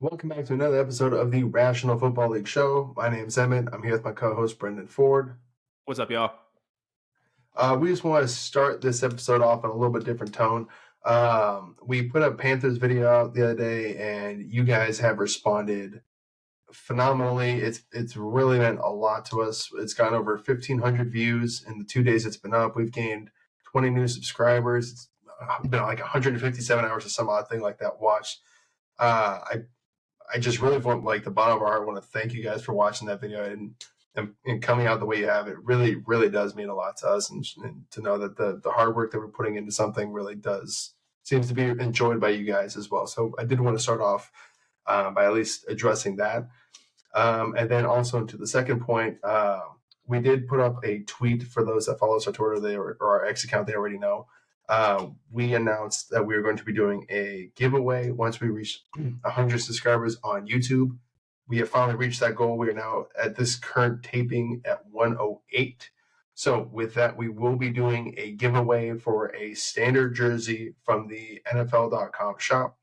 Welcome back to another episode of the Rational Football League Show. My name's Emmett. I'm here with my co-host Brendyn Ford. What's up, y'all? We just want to start this episode off in a little bit different tone. We put a Panthers video out the other day, and you guys have responded phenomenally. It's really meant a lot to us. It's gotten over 1,500 views in the 2 days it's been up. We've gained 20 new subscribers. It's been like 157 hours or some odd thing like that watched. I just really want, like, the bottom of our heart, want to thank you guys for watching that video and coming out the way you have. It really, really does mean a lot to us, and to know that the hard work that we're putting into something really seems to be enjoyed by you guys as well. So I did want to start off by at least addressing that. And then also to the second point, we did put up a tweet for those that follow us on Twitter or our X account. They already know. We announced that we were going to be doing a giveaway once we reach 100 subscribers on YouTube. We have finally reached that goal. We are now at this current taping at 108. So with that, we will be doing a giveaway for a standard jersey from the NFL.com shop.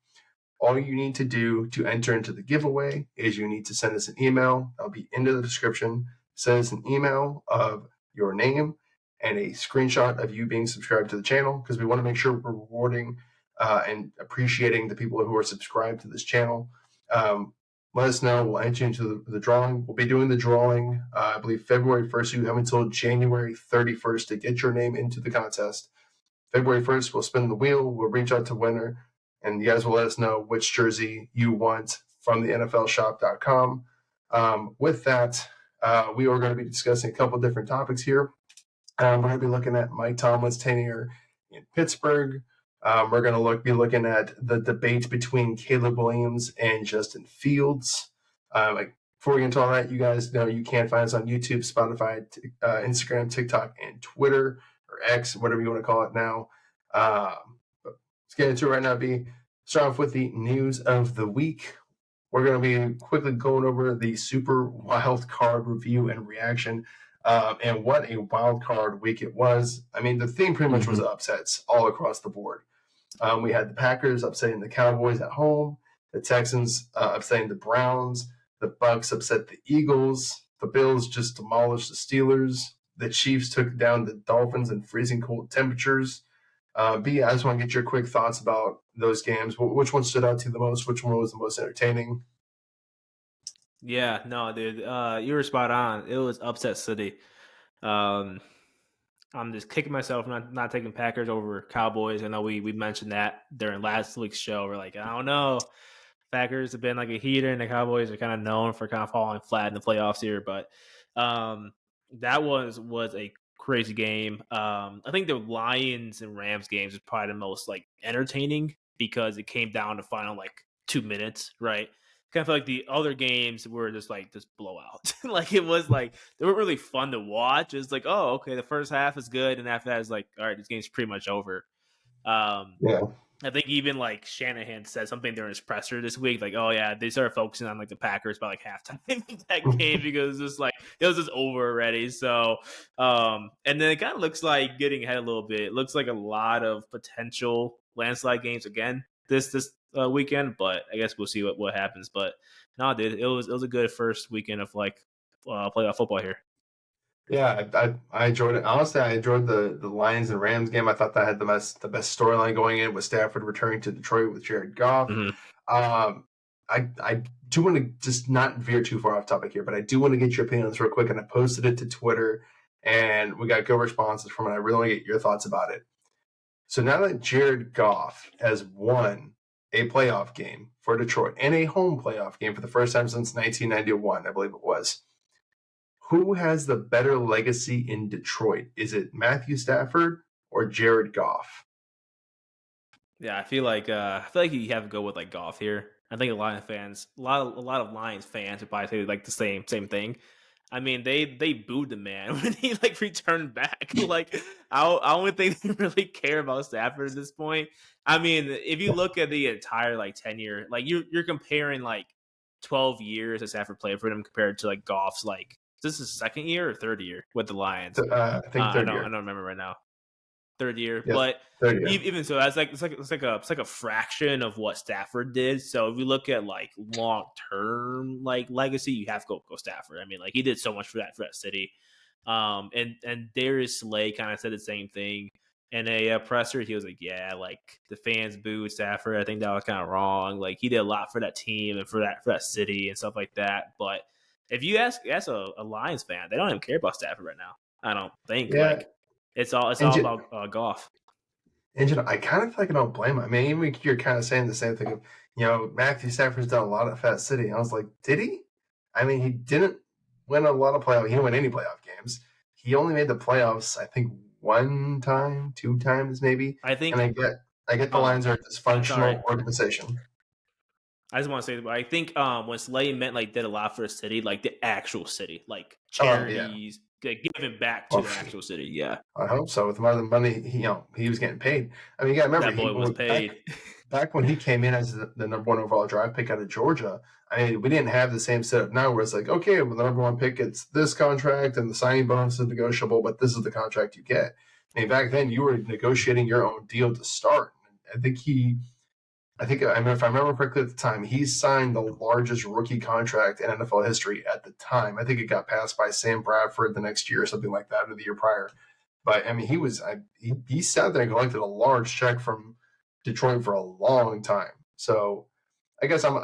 All you need to do to enter into the giveaway is you need to send us an email. That'll be into the description. Send us an email of your name and a screenshot of you being subscribed to the channel, because we want to make sure we're rewarding and appreciating the people who are subscribed to this channel. Let us know. We'll enter you into the drawing. We'll be doing the drawing, I believe, February 1st. You have until January 31st to get your name into the contest. February 1st, we'll spin the wheel. We'll reach out to winner, and you guys will let us know which jersey you want from the NFLshop.com. With that, we are going to be discussing a couple different topics here. We're going to be looking at Mike Tomlin's tenure in Pittsburgh. We're going to be looking at the debate between Caleb Williams and Justin Fields. Before we get into all that, you guys know you can find us on YouTube, Spotify, Instagram, TikTok, and Twitter, or X, whatever you want to call it now. But let's get into it right now, B. Start off with the news of the week. We're going to be quickly going over the Super Wild Card review and reaction. And what a wild card week it was. I mean, the theme pretty much was upsets all across the board. We had the Packers upsetting the Cowboys at home, the Texans upsetting the Browns, the Bucks upset the Eagles, the Bills just demolished the Steelers, the Chiefs took down the Dolphins in freezing cold temperatures. B, I just want to get your quick thoughts about those games. Which one stood out to you the most? Which one was the most entertaining? Yeah, no, dude, you were spot on. It was upset city. I'm just kicking myself not taking Packers over Cowboys. I know we mentioned that during last week's show. We're like, I don't know. Packers have been like a heater, and the Cowboys are kind of known for kind of falling flat in the playoffs here. But that was a crazy game. I think the Lions and Rams games is probably the most like entertaining because it came down to final like 2 minutes, right? Kind of feel like the other games were just like this blowout. Like it was like they weren't really fun to watch. It's like, oh, okay, the first half is good, and after that is like, all right, this game's pretty much over. Yeah. I think even like Shanahan said something during his presser this week, like, oh yeah, they started focusing on like the Packers by like halftime of that game because it was just over already. So and then it kind of looks like getting ahead a little bit. It looks like a lot of potential landslide games again this weekend, but I guess we'll see what happens. But no, dude, it was a good first weekend of like playoff football here. Yeah, I enjoyed it. Honestly, I enjoyed the Lions and Rams game. I thought that had the best storyline going in with Stafford returning to Detroit with Jared Goff. Mm-hmm. I do want to just not veer too far off topic here, but I do want to get your opinions real quick. And I posted it to Twitter, and we got good responses from it. I really want to get your thoughts about it. So now that Jared Goff has won a playoff game for Detroit and a home playoff game for the first time since 1991, I believe it was. Who has the better legacy in Detroit? Is it Matthew Stafford or Jared Goff? Yeah, I feel like you have to go with like Goff here. I think a lot of Lions fans would probably say like the same thing. I mean, they booed the man when he like returned back. Like, I don't think they really care about Stafford at this point. I mean, if you look at the entire like tenure, like you're comparing like 12 years that Stafford played for them compared to like Goff's like is this his second year or third year with the Lions? I think third year. I don't remember right now. third year. Yes, But third year. even so, that's like it's like a fraction of what Stafford did. So if we look at like long term like legacy, you have to go Stafford. I mean, like he did so much for that city. And Darius Slay kind of said the same thing in a presser. He was like, "Yeah, like the fans booed Stafford. I think that was kind of wrong. Like he did a lot for that team and for that city and stuff like that." But if you ask a Lions fan, they don't even care about Stafford right now. I don't think Yeah, like it's all and about Goff. I kind of feel like I don't blame him. I mean, even you're kind of saying the same thing of, Matthew Stafford's done a lot at Fat City. I was like, did he? I mean, he didn't win a lot of playoff. He didn't win any playoff games. He only made the playoffs, I think, one time, two times maybe. I And think. I get the Lions are a Sorry, dysfunctional organization. I just want to say, I think when Slay meant like did a lot for the city, like the actual city, like Oh yeah. charities, like, giving back to Well, the actual city. Yeah, I hope so. With the amount of money he was getting paid. I mean, you got to remember that boy was paid. back when he came in as the number one overall draft pick out of Georgia. I mean, we didn't have the same setup now where it's like, okay, well, the number one pick gets this contract and the signing bonus is negotiable, but this is the contract you get. I mean, back then you were negotiating your own deal to start. I mean, if I remember correctly at the time, he signed the largest rookie contract in NFL history at the time. I think it got passed by Sam Bradford the next year or something like that, or the year prior. But I mean, he sat there and collected a large check from Detroit for a long time. So I guess I'm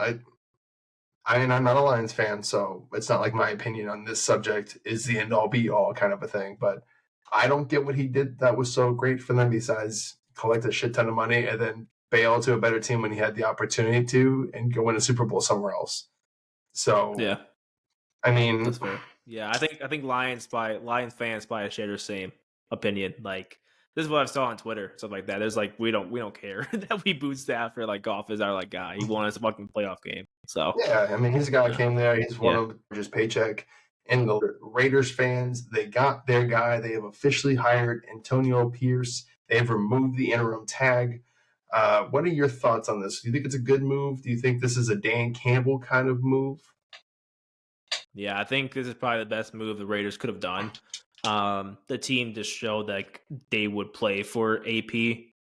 not a Lions fan, so it's not like my opinion on this subject is the end all be all kind of a thing. But I don't get what he did that was so great for them besides collect a shit ton of money and then bail to a better team when he had the opportunity to and go win a Super Bowl somewhere else. So Yeah, I mean, that's fair. Yeah, I think Lions fans probably share the same opinion. Like this is what I saw on Twitter, stuff like that. There's like we don't care that we booed Stafford. Like Goff is our like guy. He won us a fucking playoff game. So yeah, I mean, he's a guy that yeah, came there. He's one yeah. of the largest paycheck. And the Raiders fans, they got their guy. They have officially hired Antonio Pierce. They have removed the interim tag. What are your thoughts on this? Do you think it's a good move? Do you think this is a Dan Campbell kind of move? Yeah, I think this is probably the best move the Raiders could have done. The team just showed that they would play for AP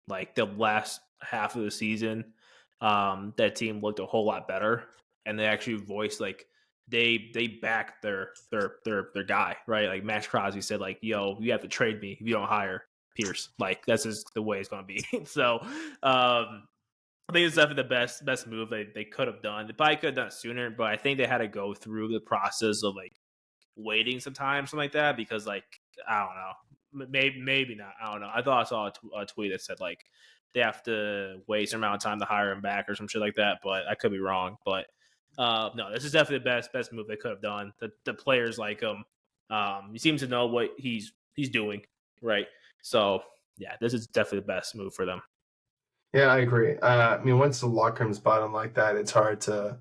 like the last half of the season. That team looked a whole lot better, and they actually voiced like they backed their guy, right? Like Max Crosby said, like, "Yo, you have to trade me if you don't hire Pierce." Like that's just the way it's going to be. So, I think it's definitely the best move they could have done. They probably could have done it sooner, but I think they had to go through the process of like waiting some time, something like that, because like I don't know, maybe not. I don't know. I thought I saw a tweet that said like they have to wait some amount of time to hire him back or some shit like that, but I could be wrong. But no, this is definitely the best move they could have done. The players like him. He seems to know what he's doing, right? So yeah, this is definitely the best move for them. Yeah, I agree. I mean, once the locker room's bottom like that, it's hard to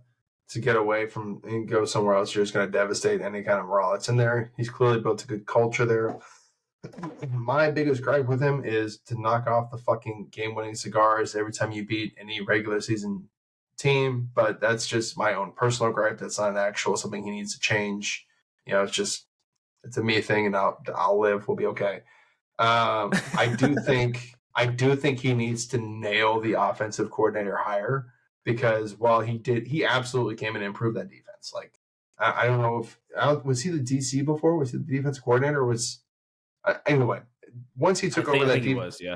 get away from and go somewhere else. You're just going to devastate any kind of morale that's in there. He's clearly built a good culture there. My biggest gripe with him is to knock off the fucking game-winning cigars every time you beat any regular season team. But that's just my own personal gripe. That's not an actual something he needs to change. It's a me thing, and I'll live. We'll be okay. I do think he needs to nail the offensive coordinator hire because while he absolutely came in and improved that defense. Like I don't know if was he the DC before? Was he the defensive coordinator? Or anyway, once he took over I that think he was, yeah.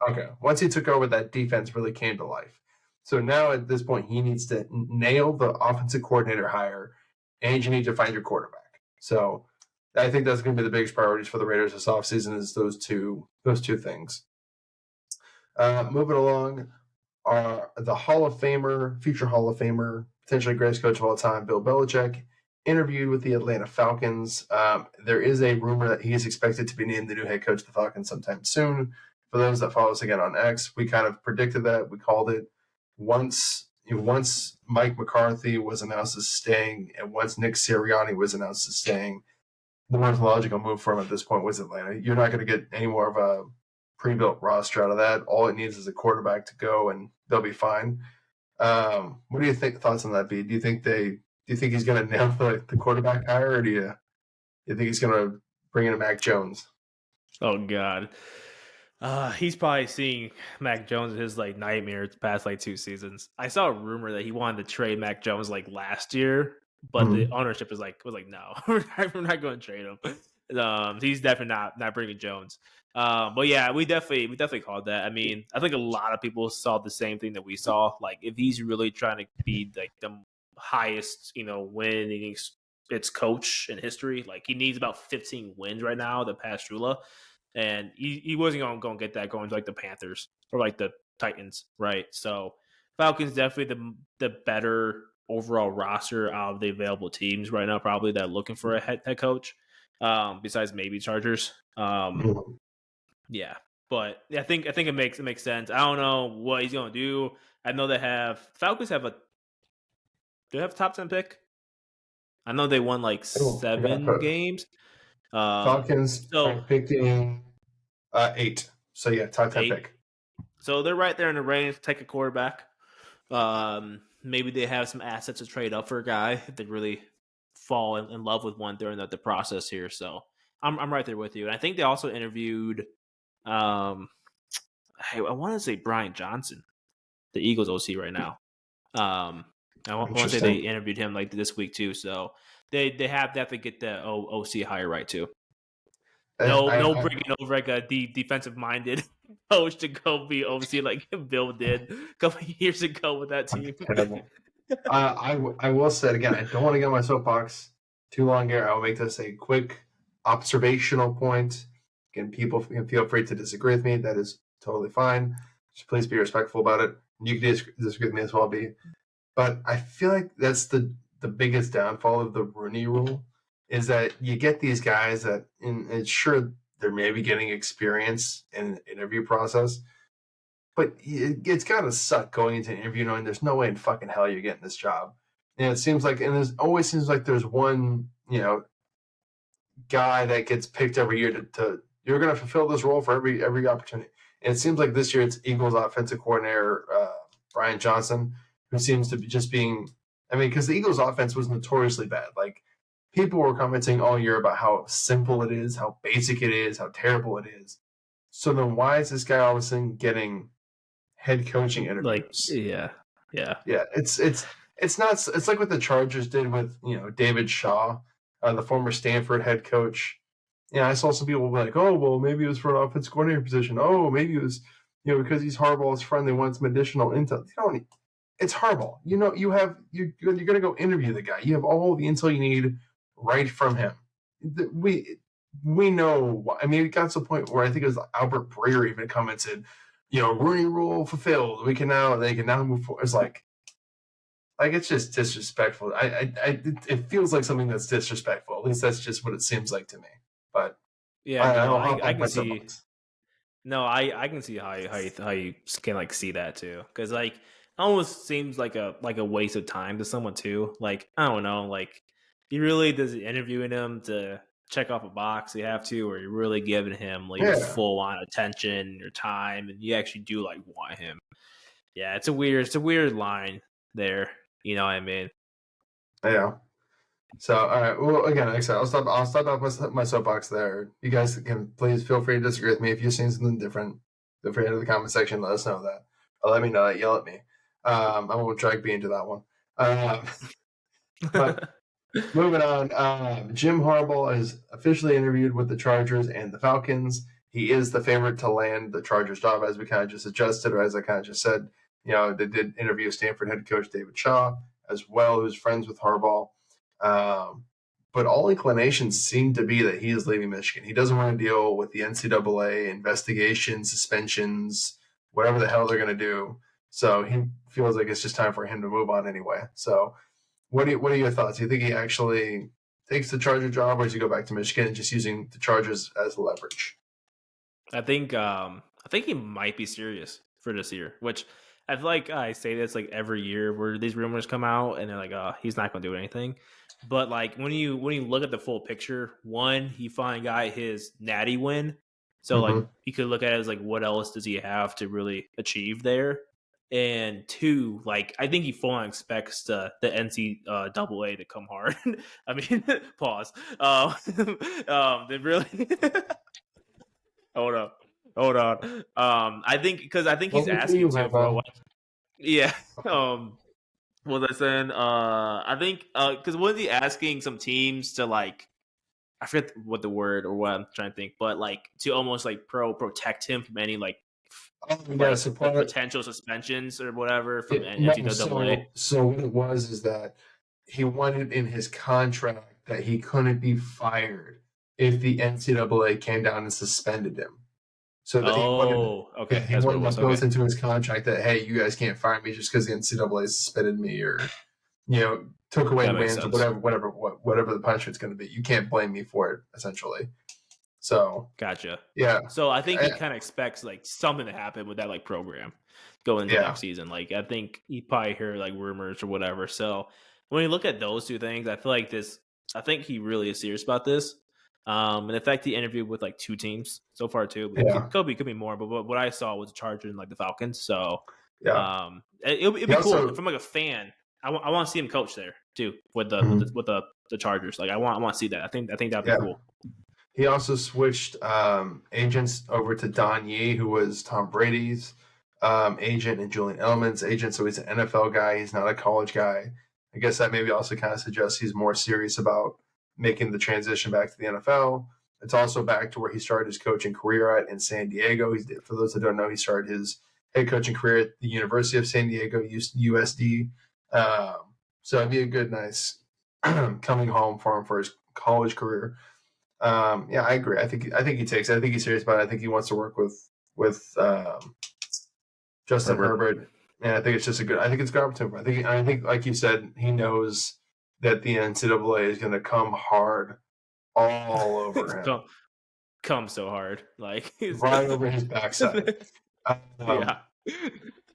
okay, once he took over that defense really came to life. So now at this point he needs to nail the offensive coordinator hire, and you need to find your quarterback. So I think that's going to be the biggest priorities for the Raiders this offseason is those two things. Moving along, the Hall of Famer, future Hall of Famer, potentially greatest coach of all time, Bill Belichick, interviewed with the Atlanta Falcons. There is a rumor that he is expected to be named the new head coach of the Falcons sometime soon. For those that follow us again on X, we kind of predicted that. We called it once Mike McCarthy was announced as staying, and once Nick Sirianni was announced as staying, the most logical move for him at this point was Atlanta. You're not going to get any more of a pre-built roster out of that. All it needs is a quarterback to go, and they'll be fine. What do you think? Thoughts on that, B? Do you think he's going to nail the quarterback hire, or do you think he's going to bring in Mac Jones? Oh God. He's probably seeing Mac Jones as his like nightmare the past like 2 seasons. I saw a rumor that he wanted to trade Mac Jones like last year, but the Mhm. ownership was like no, we're not going to trade him. He's definitely not bringing Jones. But yeah, we definitely called that. I mean, I think a lot of people saw the same thing that we saw. Like, if he's really trying to be like the highest, winning it's coach in history, like he needs about 15 wins right now to pass Shula, and he wasn't going to get that going to like the Panthers or like the Titans, right? So Falcons definitely the better overall roster out of the available teams right now, probably that are looking for a head coach. Besides maybe Chargers. Mhm. Yeah, but I think it makes sense. I don't know what he's going to do. I know Falcons have a do they have a top 10 pick? I know they won like Oh, I got 7 put. games. Falcons are So picking 8. So yeah, top 10 8. pick. So they're right there in the range. Take a quarterback. Maybe they have some assets to trade up for a guy if they really fall in love with one during the process here. So I'm right there with you. And I think they also interviewed. Um, I want to say Brian Johnson, the Eagles OC right now. I want to say they Interesting. interviewed him like this week too. So they have to get the OC hire right too. No I bringing over like a defensive minded coach to go be OC like Bill did a couple of years ago with that team. Terrible. I will say it again. I don't want to get on my soapbox too long here. I will make this a quick observational point. Again, people can feel free to disagree with me. That is totally fine. Just please be respectful about it. You can disagree with me as well, B. But I feel like that's the biggest downfall of the Rooney Rule is that you get these guys that, and sure, they're maybe getting experience in the interview process, but it's got to suck going into an interview knowing there's no way in fucking hell you're getting this job. And it seems like, and there's always seems like there's one, guy that gets picked every year to you're going to fulfill this role for every opportunity. And it seems like this year it's Eagles offensive coordinator Brian Johnson, who seems to be just being. I mean, because the Eagles offense was notoriously bad. Like people were commenting all year about how simple it is, how basic it is, how terrible it is. So then, why is this guy all of a sudden getting head coaching Like, interviews? yeah. Yeah, it's not. It's like what the Chargers did with David Shaw, the former Stanford head coach. Yeah, I saw some people be like, "Oh, well, maybe it was for an offensive coordinator position. Oh, maybe it was, because he's Harbaugh's friend, they want some additional intel." It's Harbaugh. You're going to go interview the guy. You have all the intel you need right from him. We know. I mean, it got to the point where I think it was Albert Breer even commented, Rooney Rule fulfilled. They can now move forward. It's like it's just disrespectful. It feels like something that's disrespectful. At least that's just what it seems like to me. But Yeah, no, I'll hop I off can my see. soapbox. No, I can see how you can like see that too, because like it almost seems like a waste of time to someone too. Like, I don't know, like he really does interviewing him to check off a box you have to, or you're really giving him like your Yeah, full on attention, your time, and you actually do like want him. Yeah, it's a weird line there. You know what I mean? yeah. So all right. Well, again, like I said, I'll stop off my soapbox there. You guys can please feel free to disagree with me if you've seen something different. Feel free to the comment section. Let us know that. Or let me know that. Yell at me. I won't drag B into that one. But moving on, Jim Harbaugh is officially interviewed with the Chargers and the Falcons. He is the favorite to land the Chargers job, as we kind of just adjusted, or as I kind of just said. They did interview Stanford head coach David Shaw as well, who's friends with Harbaugh. Um, but all inclinations seem to be that he is leaving Michigan. He doesn't want to deal with the NCAA investigation, suspensions, whatever the hell they're going to do. So he feels like it's just time for him to move on anyway. So what are your thoughts? Do you think he actually takes the Charger job, or does he go back to Michigan and just using the Chargers as leverage? I think he might be serious for this year, which I feel like I say this like every year where these rumors come out and they're like, oh, he's not going to do anything. But like when you look at the full picture, one, he finally got his natty win, so like Mm-hmm. you could look at it as like what else does he have to really achieve there, and two, like I think he fully expects the NCAA to come hard. I mean, pause. They really hold up. Hold on. I think he's What do asking you too have for on? yeah. What was I saying? I think because was he asking some teams to like I forget what the word or what I'm trying to think, but like to almost like protect him from any like Oh, yeah, so part of, potential suspensions or whatever from no, NCAA. so what it was is that he wanted in his contract that he couldn't be fired if the NCAA came down and suspended him. So that he wanted, Oh, yeah, okay, he that's what it wanted was. that Okay, built into his contract that hey, you guys can't fire me just because the NCAA suspended me or took away that makes wins or sense. whatever the punishment's going to be. You can't blame me for it essentially. So Gotcha. yeah, So I think he I- kind of expects like something to happen with that like program going into yeah, next season. Like I think he probably heard like rumors or whatever. So when you look at those two things, I feel like this. I think he really is serious about this. And in fact, he interviewed with like two teams so far too. yeah, Could be more, but what I saw was the Chargers and like the Falcons. So yeah. it'll He be cool also from like a fan. I want to see him coach there too with mhm, the Chargers. Like I want to see that. I think that'd be yeah. cool. He also switched agents over to Don Yee, who was Tom Brady's agent, and Julian Edelman's agent. So he's an NFL guy. He's not a college guy. I guess that maybe also kind of suggests he's more serious about making the transition back to the NFL. It's also back to where he started his coaching career at in San Diego. For those that don't know, he started his head coaching career at the University of San Diego, USD. Um, so it'd be a good, nice coming home for him for his college career. Yeah, I agree. I think he takes it. I think he's serious about it. I think he wants to work with Justin Herbert. Herbert, and I think it's just a good. I think it's a good opportunity. I think like you said, he knows that the NCAA is going to come hard all over him, Come so hard, like right over his backside. yeah.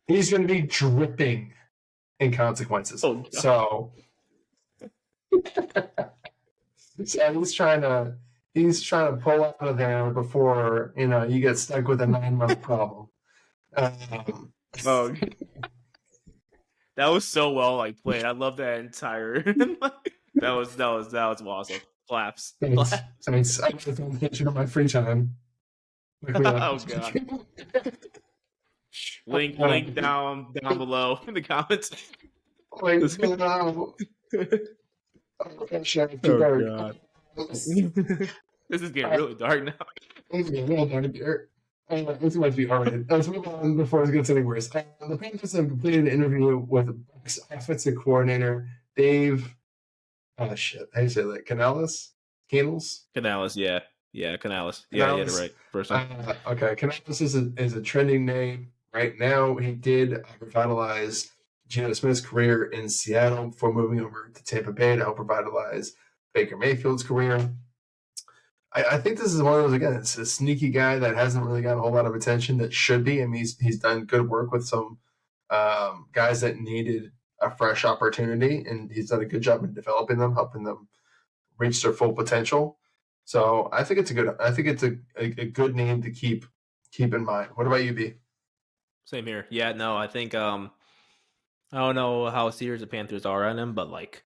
He's going to be dripping in consequences. Oh God. So, so he's trying to pull out of there before you get stuck with a 9-month problem. Um, Oh, that was so well like played. I love that entire. That was awesome. Claps. thanks. Claps. Thanks. I was paying attention on my free time. Like we like. Oh God. Link down below in the comments. Wait, no. Oh, shit, it's too Oh dark. God. This This is getting really dark now. is getting real dark here. This might be R-rated. Let's move on before it gets any worse. The Panthers have completed an interview with the Bucs offensive coordinator, Dave. Oh, shit. How do you say that? Canales? Canales, yeah. Yeah, Canales. Yeah, you had it Canales. right. First time. Okay, Canales is a trending name right now. He did revitalize Geno Smith's career in Seattle before moving over to Tampa Bay to help revitalize Baker Mayfield's career. I think this is one of those, again, it's a sneaky guy that hasn't really got a whole lot of attention that should be. I mean, he's done good work with some guys that needed a fresh opportunity, and he's done a good job in developing them, helping them reach their full potential. So I think it's a good name to keep in mind. What about you, B? Same here. Yeah, no, I think I don't know how serious the Panthers are on him, but like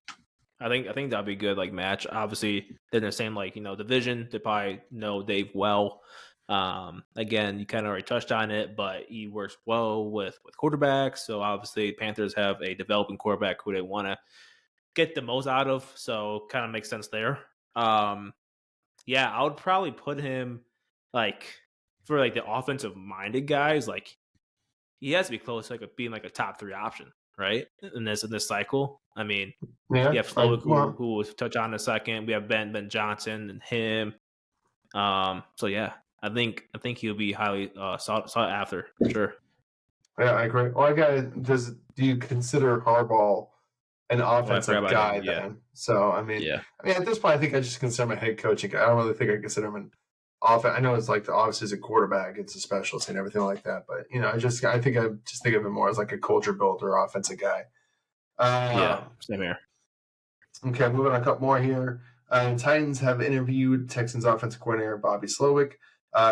I think that'd be a good like match. Obviously, they're in the same like division. They probably know Dave well. Again, you kind of already touched on it, but he works well with quarterbacks. So obviously, Panthers have a developing quarterback who they want to get the most out of. So kind of makes sense there. Yeah, I would probably put him like for like the offensive minded guys. Like he has to be close to like being like a top 3 option, right? In this cycle. I mean, you Yeah, have I, Slowick well, who will touch on in a second. We have Ben Johnson and him. So yeah, I think he'll be highly sought after for sure. yeah, I agree. Well, do you consider Harbaugh an Oh, I forgot offensive about him. guy Yeah, then? So yeah, I mean, at this point, I think I just consider him a head coaching guy. I don't really think I consider him an offense. I know it's like obviously as a quarterback, it's a specialist and everything like that. But I think I just think of him more as like a culture builder, offensive guy. yeah. Um, Same here. Okay, moving on a couple more here. Titans have interviewed Texans offensive coordinator Bobby Slowick,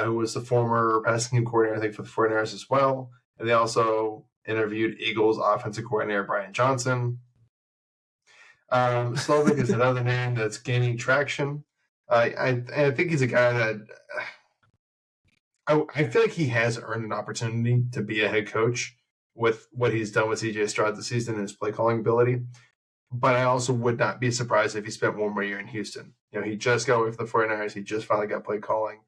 who was the former passing game coordinator, I think, for the 49ers as well. And they also interviewed Eagles offensive coordinator Brian Johnson. Slowick is another name that's gaining traction. I think he's a guy that I feel like he has earned an opportunity to be a head coach with what he's done with CJ Stroud this season and his play calling ability. But I also would not be surprised if he spent one more year in Houston. He just got away from the 49ers. He just finally got play calling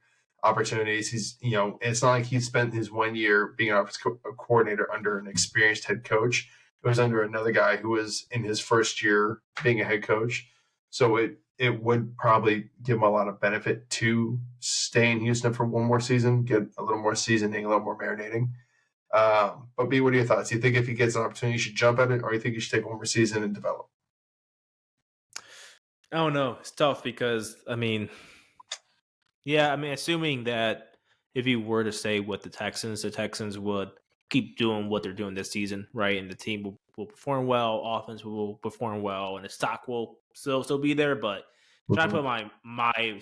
opportunities. It's not like he spent his 1 year being an offensive coordinator under an experienced head coach. It was under another guy who was in his first year being a head coach. So it would probably give him a lot of benefit to stay in Houston for one more season, get a little more seasoning, a little more marinating. But B, what are your thoughts? Do you think if he gets an opportunity, he should jump at it, or do you think he should take one more season and develop? I don't know. It's tough because, assuming that if you were to stay with the Texans would keep doing what they're doing this season, right? And the team will perform well, offense will perform well, and the stock will still be there. But trying to put my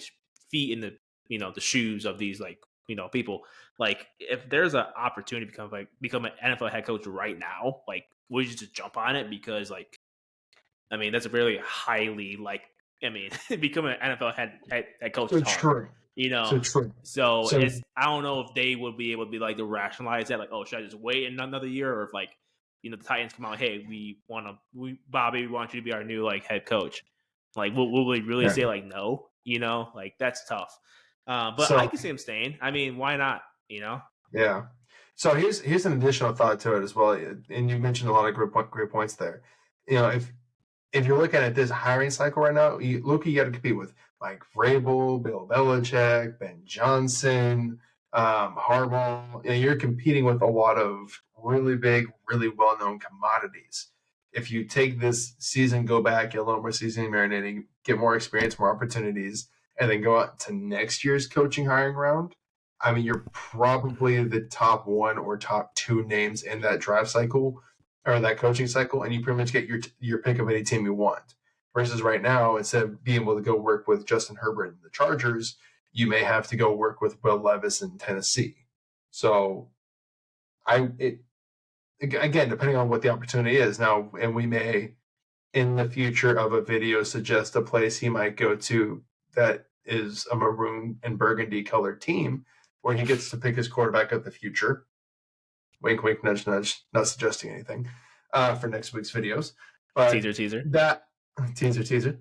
feet in the the shoes of these people. Like, if there's an opportunity to become an NFL head coach right now, would you just jump on it? Because that's a really highly becoming an NFL head coach is hard. True. So it's, I don't know if they would be able to be to rationalize that, should I just wait another year, or if the Titans come out, hey, Bobby, we want you to be our new head coach. Will we really say no? That's tough. But I can see him staying. Why not? Yeah. So here's an additional thought to it as well, and you mentioned a lot of great points there. If you're looking at this hiring cycle right now, you got to compete with Mike Vrabel, Bill Belichick, Ben Johnson, Harbaugh. You're competing with a lot of really big, really well-known commodities. If you take this season, go back, get a little more seasoning, marinating, get more experience, more opportunities, and then go out to next year's coaching hiring round, you're probably the top one or top two names in that draft cycle or that coaching cycle, and you pretty much get your pick of any team you want. Versus right now, instead of being able to go work with Justin Herbert and the Chargers, you may have to go work with Will Levis in Tennessee. So, again, depending on what the opportunity is now, and we may, in the future of a video, suggest a place he might go to that is a maroon and burgundy colored team where he gets to pick his quarterback of the future. Wink, wink, nudge, nudge. Not suggesting anything for next week's videos. But teaser. Teaser.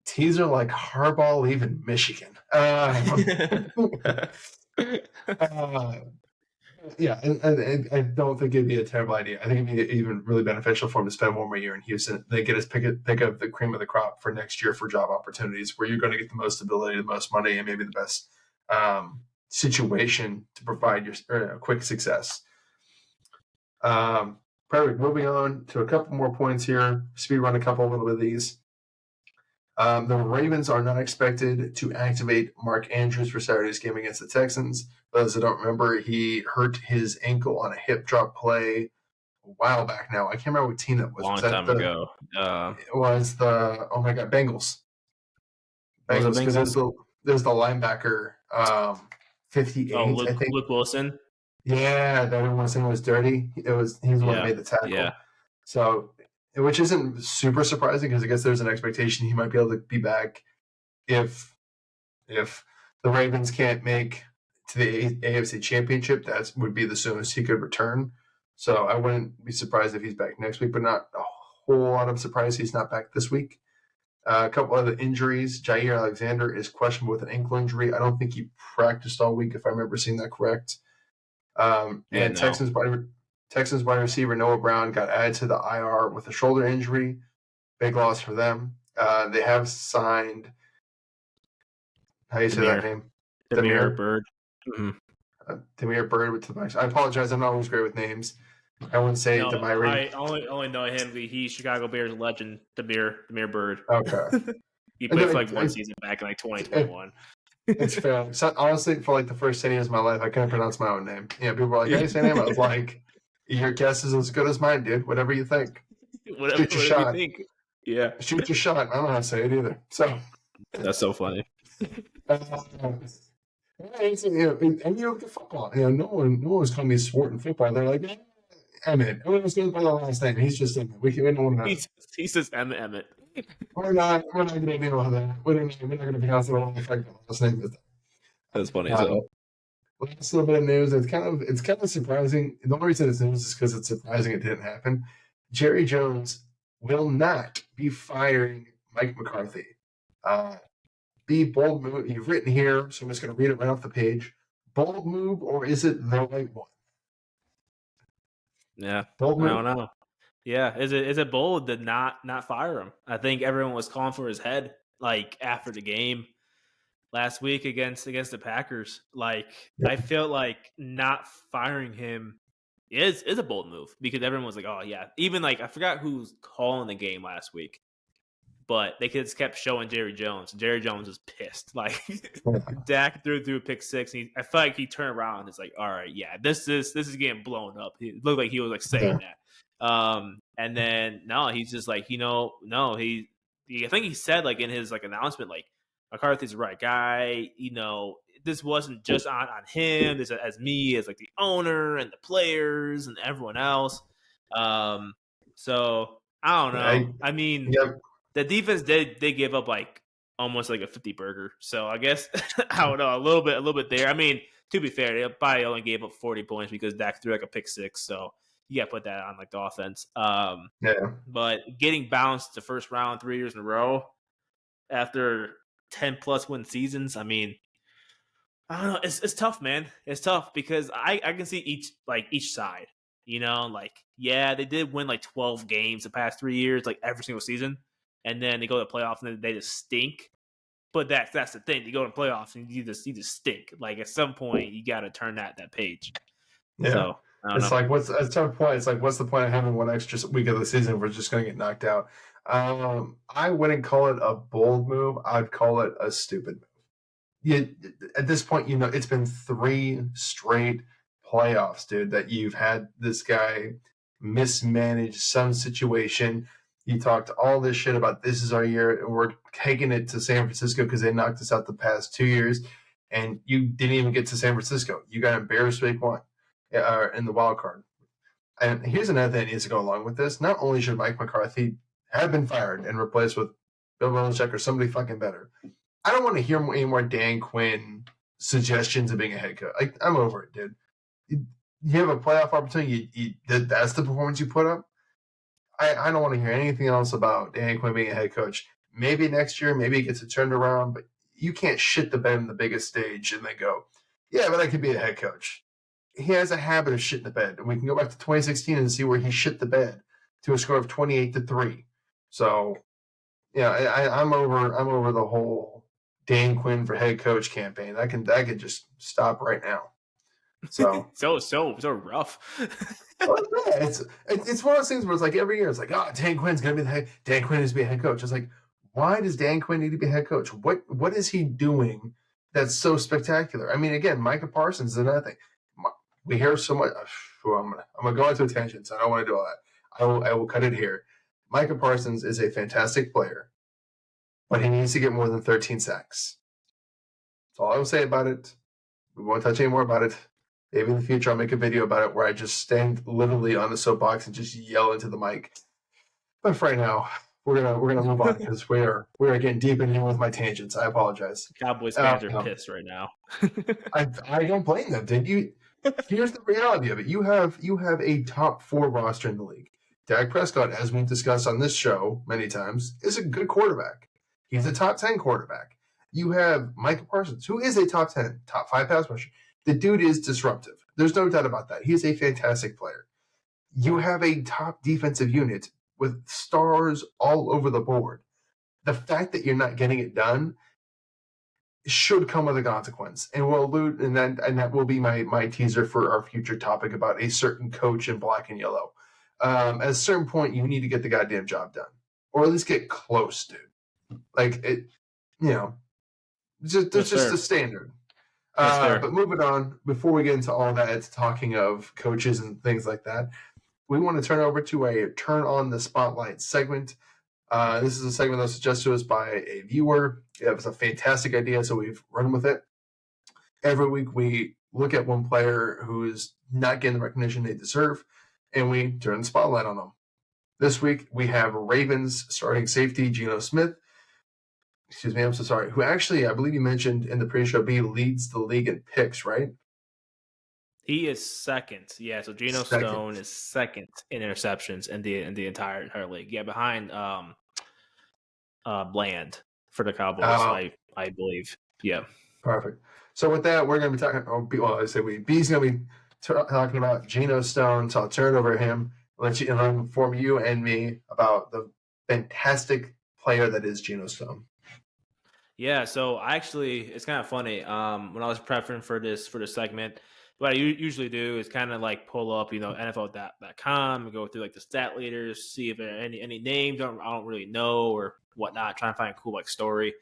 Teaser like Harbaugh leaving Michigan. Yeah, and I don't think it'd be a terrible idea. I think it'd be even really beneficial for him to spend one more year in Houston. They get his pick of the cream of the crop for next year for job opportunities, where you're going to get the most stability, the most money, and maybe the best situation to provide your quick success. Perfect. Moving on to a couple more points here. Speed run a little bit of these. The Ravens are not expected to activate Mark Andrews for Saturday's game against the Texans. For those that don't remember, he hurt his ankle on a hip drop play a while back now. I can't remember what team that was. Long time ago. It was the Bengals. Bengals, because there's the linebacker 58. Luke, I think. Luke Wilson. Yeah, that everyone was saying was dirty. He was the one that made the tackle. Yeah. So, which isn't super surprising because I guess there's an expectation he might be able to be back if the Ravens can't make to the AFC Championship. That would be the soonest he could return. So I wouldn't be surprised if he's back next week, but not a whole lot of surprise he's not back this week. A couple other injuries. Jair Alexander is questionable with an ankle injury. I don't think he practiced all week, if I remember seeing that correct. Texans wide receiver Noah Brown got added to the IR with a shoulder injury. Big loss for them. They have signed. How do you say that name? Damiere Byrd. Mm-hmm. Damiere Byrd to the Bucs. I apologize. I'm not always great with names. I wouldn't say Damiere. I only know him. He's Chicago Bears legend, Damiere Byrd. Okay. He played for one season back in 2021. It's fair. So, honestly, for the first 10 years of my life, I couldn't pronounce my own name. People were like, how do you say name? I was like, your guess is as good as mine, dude. Whatever you think. Shoot your shot. You think. Yeah. Shoot your shot. I don't know how to say it either. So that's so funny. And football. No one was calling me Swart in football. They're like, Emmett. Everyone was going by the last name. He's just Emmett. We don't want to. He says Emmett. We're not going to deal with that. We're not going to pronounce it all the last name. That's funny as hell. last little bit of news. It's kind of surprising. The only reason it's news is because it's surprising it didn't happen. Jerry Jones will not be firing Mike McCarthy. Be bold move. You've written here, so I'm just going to read it right off the page. Bold move, or is it the right one? Yeah, Bold I move. don't know. Yeah, is it bold to not fire him? I think everyone was calling for his head like after the game last week against the Packers. Like Yeah. I felt like not firing him is a bold move because everyone was like, oh yeah. Even like I forgot who was calling the game last week, but they just kept showing Jerry Jones. Jerry Jones was pissed. Like Dak threw a pick six. And I felt like he turned around and it's like, all right, yeah, this is getting blown up. It looked like he was like saying that. And then no, he's just like, no, I think he said like in his like announcement, like McCarthy's the right guy. This wasn't just on him. This as me as like the owner and the players and everyone else. So I don't know. I mean, Yep. the defense they give up like almost like a 50 burger. So I guess I don't know, a little bit there. I mean, to be fair, they probably only gave up 40 points because Dak threw like a pick six. So you got to put that on like the offense. Yeah. But getting bounced the first round 3 years in a row after 10 plus win seasons, I mean, I don't know. It's tough, man. It's tough because I can see each side. Like yeah, they did win like 12 games the past 3 years, like every single season, and then they go to the playoffs and they just stink. But that's the thing. You go to playoffs and you just stink. Like at some point, you got to turn that page. Yeah. So I don't It's know. like what's a tough point. It's like what's the point of having one extra week of the season if we're just going to get knocked out? I wouldn't call it a bold move. I'd call it a stupid move. At this point, it's been 3 straight playoffs, dude, that you've had this guy mismanage some situation. You talked all this shit about this is our year, and we're taking it to San Francisco because they knocked us out the past 2 years, and you didn't even get to San Francisco. You got embarrassed week 1 in the wild card. And here's another thing that needs to go along with this. Not only should Mike McCarthy have been fired and replaced with Bill Belichick or somebody fucking better, I don't want to hear any more Dan Quinn suggestions of being a head coach. Like, I'm over it, dude. You have a playoff opportunity. That's the performance you put up. I don't want to hear anything else about Dan Quinn being a head coach. Maybe next year, maybe it gets it turned around, but you can't shit the bed in the biggest stage and then go, yeah, but I could be a head coach. He has a habit of shitting the bed, and we can go back to 2016 and see where he shit the bed to a score of 28-3. So, yeah, I'm over the whole Dan Quinn for head coach campaign. That can just stop right now. So so rough. yeah, it's one of those things where it's like every year it's like, oh, Dan Quinn's gonna be the head. Dan Quinn needs to be a head coach. It's like, why does Dan Quinn need to be a head coach? What is he doing that's so spectacular? I mean, again, Micah Parsons is another thing. We hear so much. I'm gonna go into a tangent, so I don't want to do all that. I will cut it here. Micah Parsons is a fantastic player, but he needs to get more than 13 sacks. That's all I will say about it. We won't touch any more about it. Maybe in the future I'll make a video about it where I just stand literally on the soapbox and just yell into the mic. But for right now, we're gonna move on because we are getting deep in here with my tangents. I apologize. Cowboys fans are pissed right now. I don't blame them. Did you? Here's the reality of it. You have a top 4 roster in the league. Dak Prescott, as we've discussed on this show many times, is a good quarterback. He's a top 10 quarterback. You have Michael Parsons, who is a top 10, top 5 pass rusher. The dude is disruptive. There's no doubt about that. He's a fantastic player. You have a top defensive unit with stars all over the board. The fact that you're not getting it done should come with a consequence, and we'll allude, and that will be my teaser for our future topic about a certain coach in black and yellow. At a certain point, you need to get the goddamn job done, or at least get close, dude. Like it, just that's just the standard. But moving on, before we get into all that, talking of coaches and things like that, we want to turn over to a turn on the spotlight segment. This is a segment that was suggested to us by a viewer. It was a fantastic idea, so we've run with it. Every week we look at one player who is not getting the recognition they deserve, and we turn the spotlight on them. This week we have Ravens starting safety Geno Smith. Excuse me, I'm so sorry. Who actually, I believe you mentioned in the pre-show B, leads the league in picks, right? He is second. Yeah, so Geno Stone Second. is second in interceptions in the entire league. Yeah, behind Bland for the Cowboys, Uh, I believe. Yeah. Perfect. So with that, we're going to be talking. Well, I say we. B's going to be talking about Geno Stone. So I'll turn it over to him. Let you inform you and me about the fantastic player that is Geno Stone. Yeah, so actually, it's kind of funny. When I was prepping for this segment, what I usually do is kind of like pull up, NFL.com and go through like the stat leaders, see if there are any names I don't really know or whatnot. Try and find a cool like story.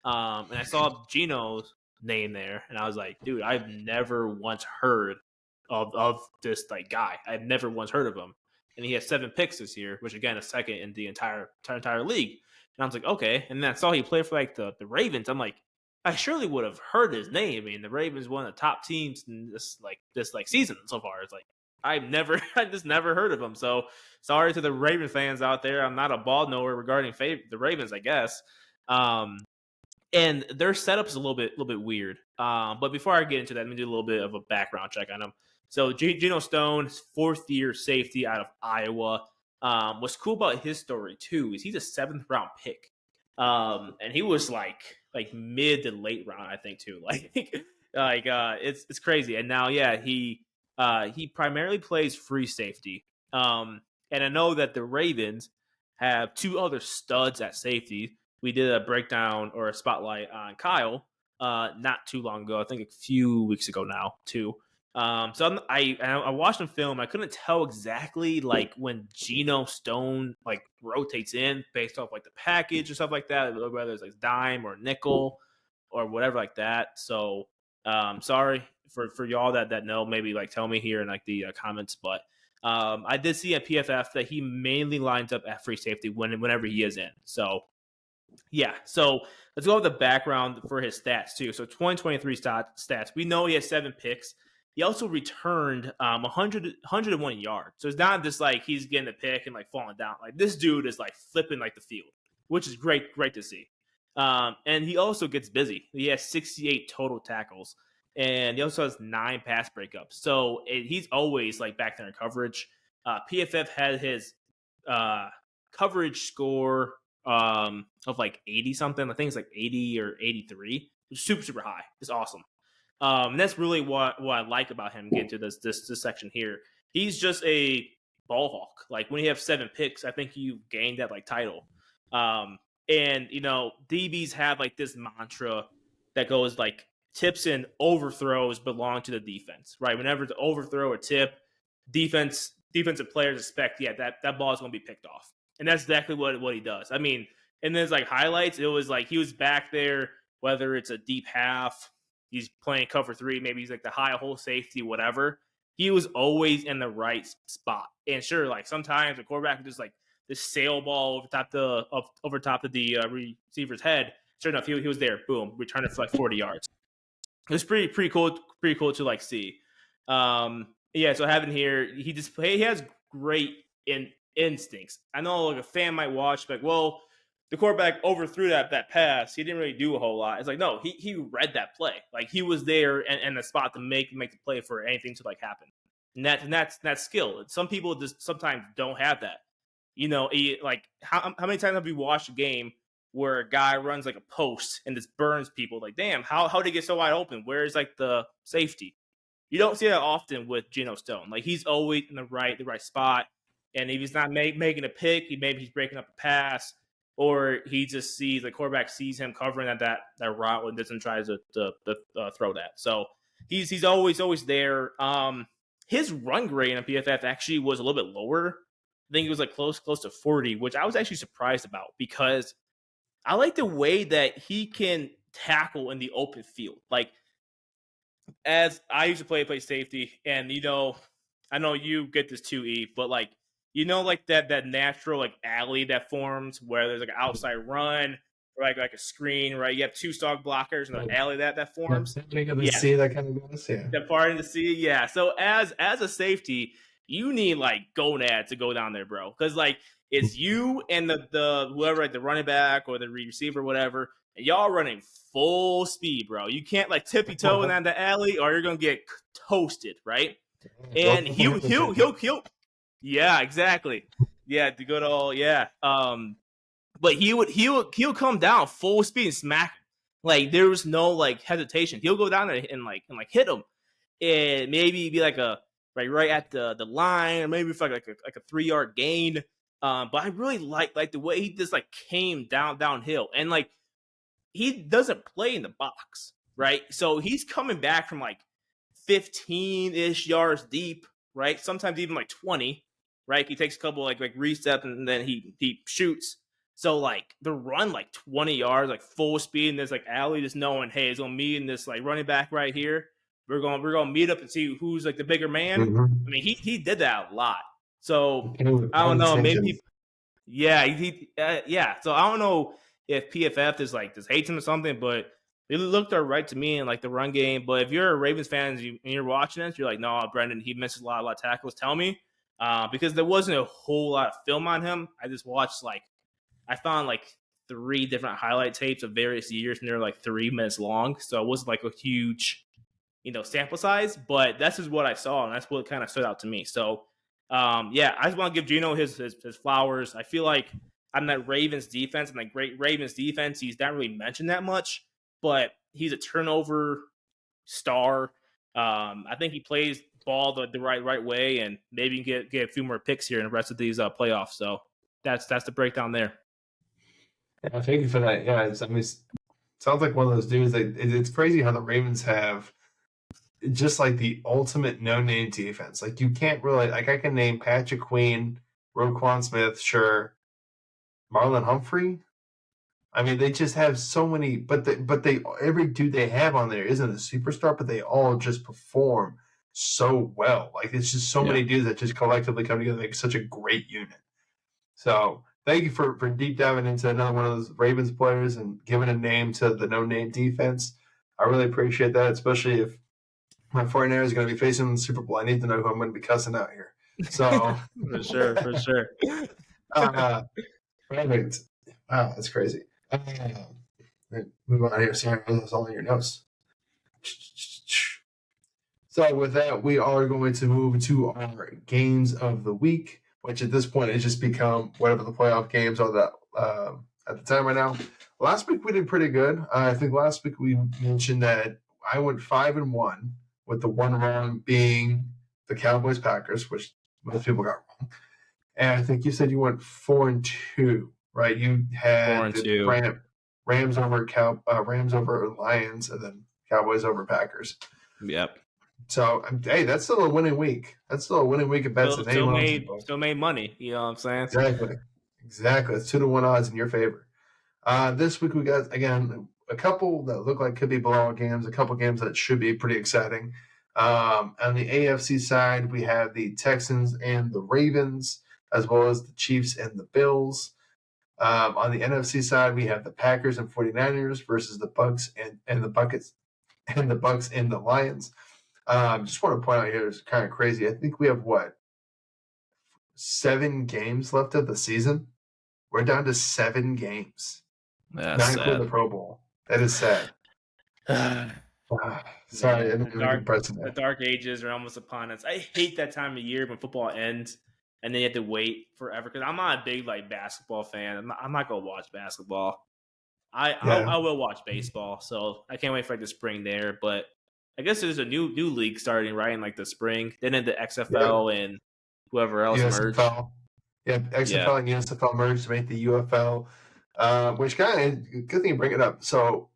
And I saw Geno's name there, and I was like, dude, I've never once heard of this like guy. I've never once heard of him, and he has 7 picks this year, which again is second in the entire league. And I was like, okay. And then I saw he played for like the Ravens. I'm like, I surely would have heard his name. I mean, the Ravens one of the top teams in this season so far. It's like I just never heard of him. So sorry to the Ravens fans out there. I'm not a ball knower regarding the Ravens, I guess. And their setup is a little bit weird. But before I get into that, let me do a little bit of a background check on him. So Geno Stone, 4th-year safety out of Iowa. What's cool about his story too is he's a 7th round pick, and he was like mid to late round, I think too. It's crazy. And now, yeah, he primarily plays free safety. And I know that the Ravens have 2 other studs at safety. We did a breakdown or a spotlight on Kyle not too long ago. I think a few weeks ago now too. So I watched him film. I couldn't tell exactly like when Geno Stone like rotates in based off like the package or stuff like that, whether it's like dime or nickel or whatever like that. So sorry for y'all that know. Maybe like tell me here in like the comments. But I did see at PFF that he mainly lines up at free safety whenever he is in. So yeah, so let's go over the background for his stats too. So 2023 stats. We know he has 7 picks. He also returned 101 yards. So it's not just like he's getting a pick and like falling down. Like this dude is like flipping like the field, which is great to see. And he also gets busy. He has 68 total tackles, and he also has 9 pass breakups. So he's always like back there in coverage. PFF had his coverage score of like 80 something. I think it's like 80 or 83. It's super high. It's awesome. And that's really what I like about him getting to this section here. He's just a ball hawk. Like when you have 7 picks, I think you gained that like title. And DBs have like this mantra that goes like tips and overthrows belong to the defense, right? Whenever it's overthrow or tip, defensive players expect, that ball is going to be picked off. And that's exactly what he does. I mean, and there's like highlights. It was like he was back there, whether it's a deep half, he's playing cover 3, maybe he's like the high hole safety, whatever. He was always in the right spot. And sure, like sometimes the quarterback just like this sail ball over top of the receiver's head. Sure enough, he was there. Boom, return it for like 40 yards. It was pretty cool to like see. Yeah, so having here, he has great instincts. I know like a fan might watch like, well, the quarterback overthrew that pass. He didn't really do a whole lot. It's like, no, he read that play. Like he was there and the spot to make the play for anything to like happen. And that's skill. Some people just sometimes don't have that. Like how many times have you watched a game where a guy runs like a post and just burns people? Like, damn, how did he get so wide open? Where's like the safety? You don't see that often with Geno Stone. Like he's always in the right spot. And if he's not making a pick, maybe he's breaking up a pass, or he just sees the quarterback sees him covering that route and doesn't try to throw that. So he's always there. His run grade on PFF actually was a little bit lower. I think it was like close to 40, which I was actually surprised about because I like the way that he can tackle in the open field. Like as I used to play safety, and I know you get this too, E, but like like that natural like alley that forms where there's like an outside run, or like a screen, right? You have 2 stock blockers and an alley that forms. Yeah, see that kind of goes, yeah. The part in the sea, yeah. So as a safety, you need like gonads to go down there, bro, because like it's you and the whoever, like the running back or the receiver, whatever, and y'all running full speed, bro. You can't like tippy toe down the alley, or you're gonna get toasted, right? And he'll yeah, exactly. Yeah, the good old yeah. But he'll come down full speed and smack. Like there was no like hesitation. He'll go down there and hit him, and maybe be like a right at the line, or maybe for like a 3-yard gain. But I really like the way he just like came downhill, and like he doesn't play in the box, right? So he's coming back from like 15-ish yards deep, right? Sometimes even like 20, right? He takes a couple like resets and then he shoots. So like the run like 20 yards, like full speed, and there's like alley, just knowing, hey, it's gonna me and this like running back right here. We're gonna meet up and see who's like the bigger man. I mean, he did that a lot. So I don't know, maybe yeah, yeah. So I don't know if PFF is like just hates him or something, but it looked all right to me in like the run game. But if you're a Ravens fan and you're watching this, you're like, no, Brendyn, he misses a lot of tackles. Tell me, because there wasn't a whole lot of film on him. I just watched I found like 3 different highlight tapes of various years, and they're like 3 minutes long. So it wasn't like a huge, sample size. But that's just what I saw, and that's what kind of stood out to me. So yeah, I just want to give Geno his flowers. I feel like on that Ravens defense and great Ravens defense, he's not really mentioned that much, but he's a turnover star. I think he plays ball the right way, and maybe get a few more picks here in the rest of these playoffs. So that's the breakdown there. Yeah, thank you for that. Yeah, it sounds like one of those dudes. It's crazy how the Ravens have just like the ultimate no-name defense. Like you can't really I can name Patrick Queen, Roquan Smith, sure, Marlon Humphrey. I mean, they just have so many, but they every dude they have on there isn't a superstar, but they all just perform so well. Like it's just so many dudes that just collectively come together to make such a great unit. So thank you for deep diving into another one of those Ravens players and giving a name to the no-name defense. I really appreciate that, especially if my 49ers is going to be facing the Super Bowl. I need to know who I'm going to be cussing out here. So for sure. Perfect. Wow, that's crazy. Move on here. Sorry, that's all in your notes. So with that, we are going to move to our games of the week, which at this point has just become whatever the playoff games are that at the time right now. Last week we did pretty good. I think last week we mentioned that I went 5-1, with the one wrong being the Cowboys Packers, which most people got wrong. And I think you said you went 4-2, right? You had 4-2. Rams over Lions, and then Cowboys over Packers. Yep. So hey, that's still a winning week. That's still a winning week of bets. Still made money. You know what I'm saying? Exactly. It's 2-1 odds in your favor. This week we got again a couple that look like could be blowout games, a couple games that should be pretty exciting. On the AFC side, we have the Texans and the Ravens, as well as the Chiefs and the Bills. On the NFC side, we have the Packers and 49ers versus the Bucks and the Buckets and the Bucks and the Lions. Just want to point out here, it's kind of crazy. I think we have 7 games left of the season. We're down to 7 games. That's not including the Pro Bowl. That is sad. Sorry, the dark ages are almost upon us. I hate that time of year when football ends and then you have to wait forever, because I'm not a big basketball fan. I'm not gonna watch basketball. I will watch baseball, so I can't wait for the spring there. But I guess there's a new league starting right in the spring. Then in the XFL and whoever else merged. Yeah, XFL and USFL merged to make the UFL, which kind of good thing you bring it up. So,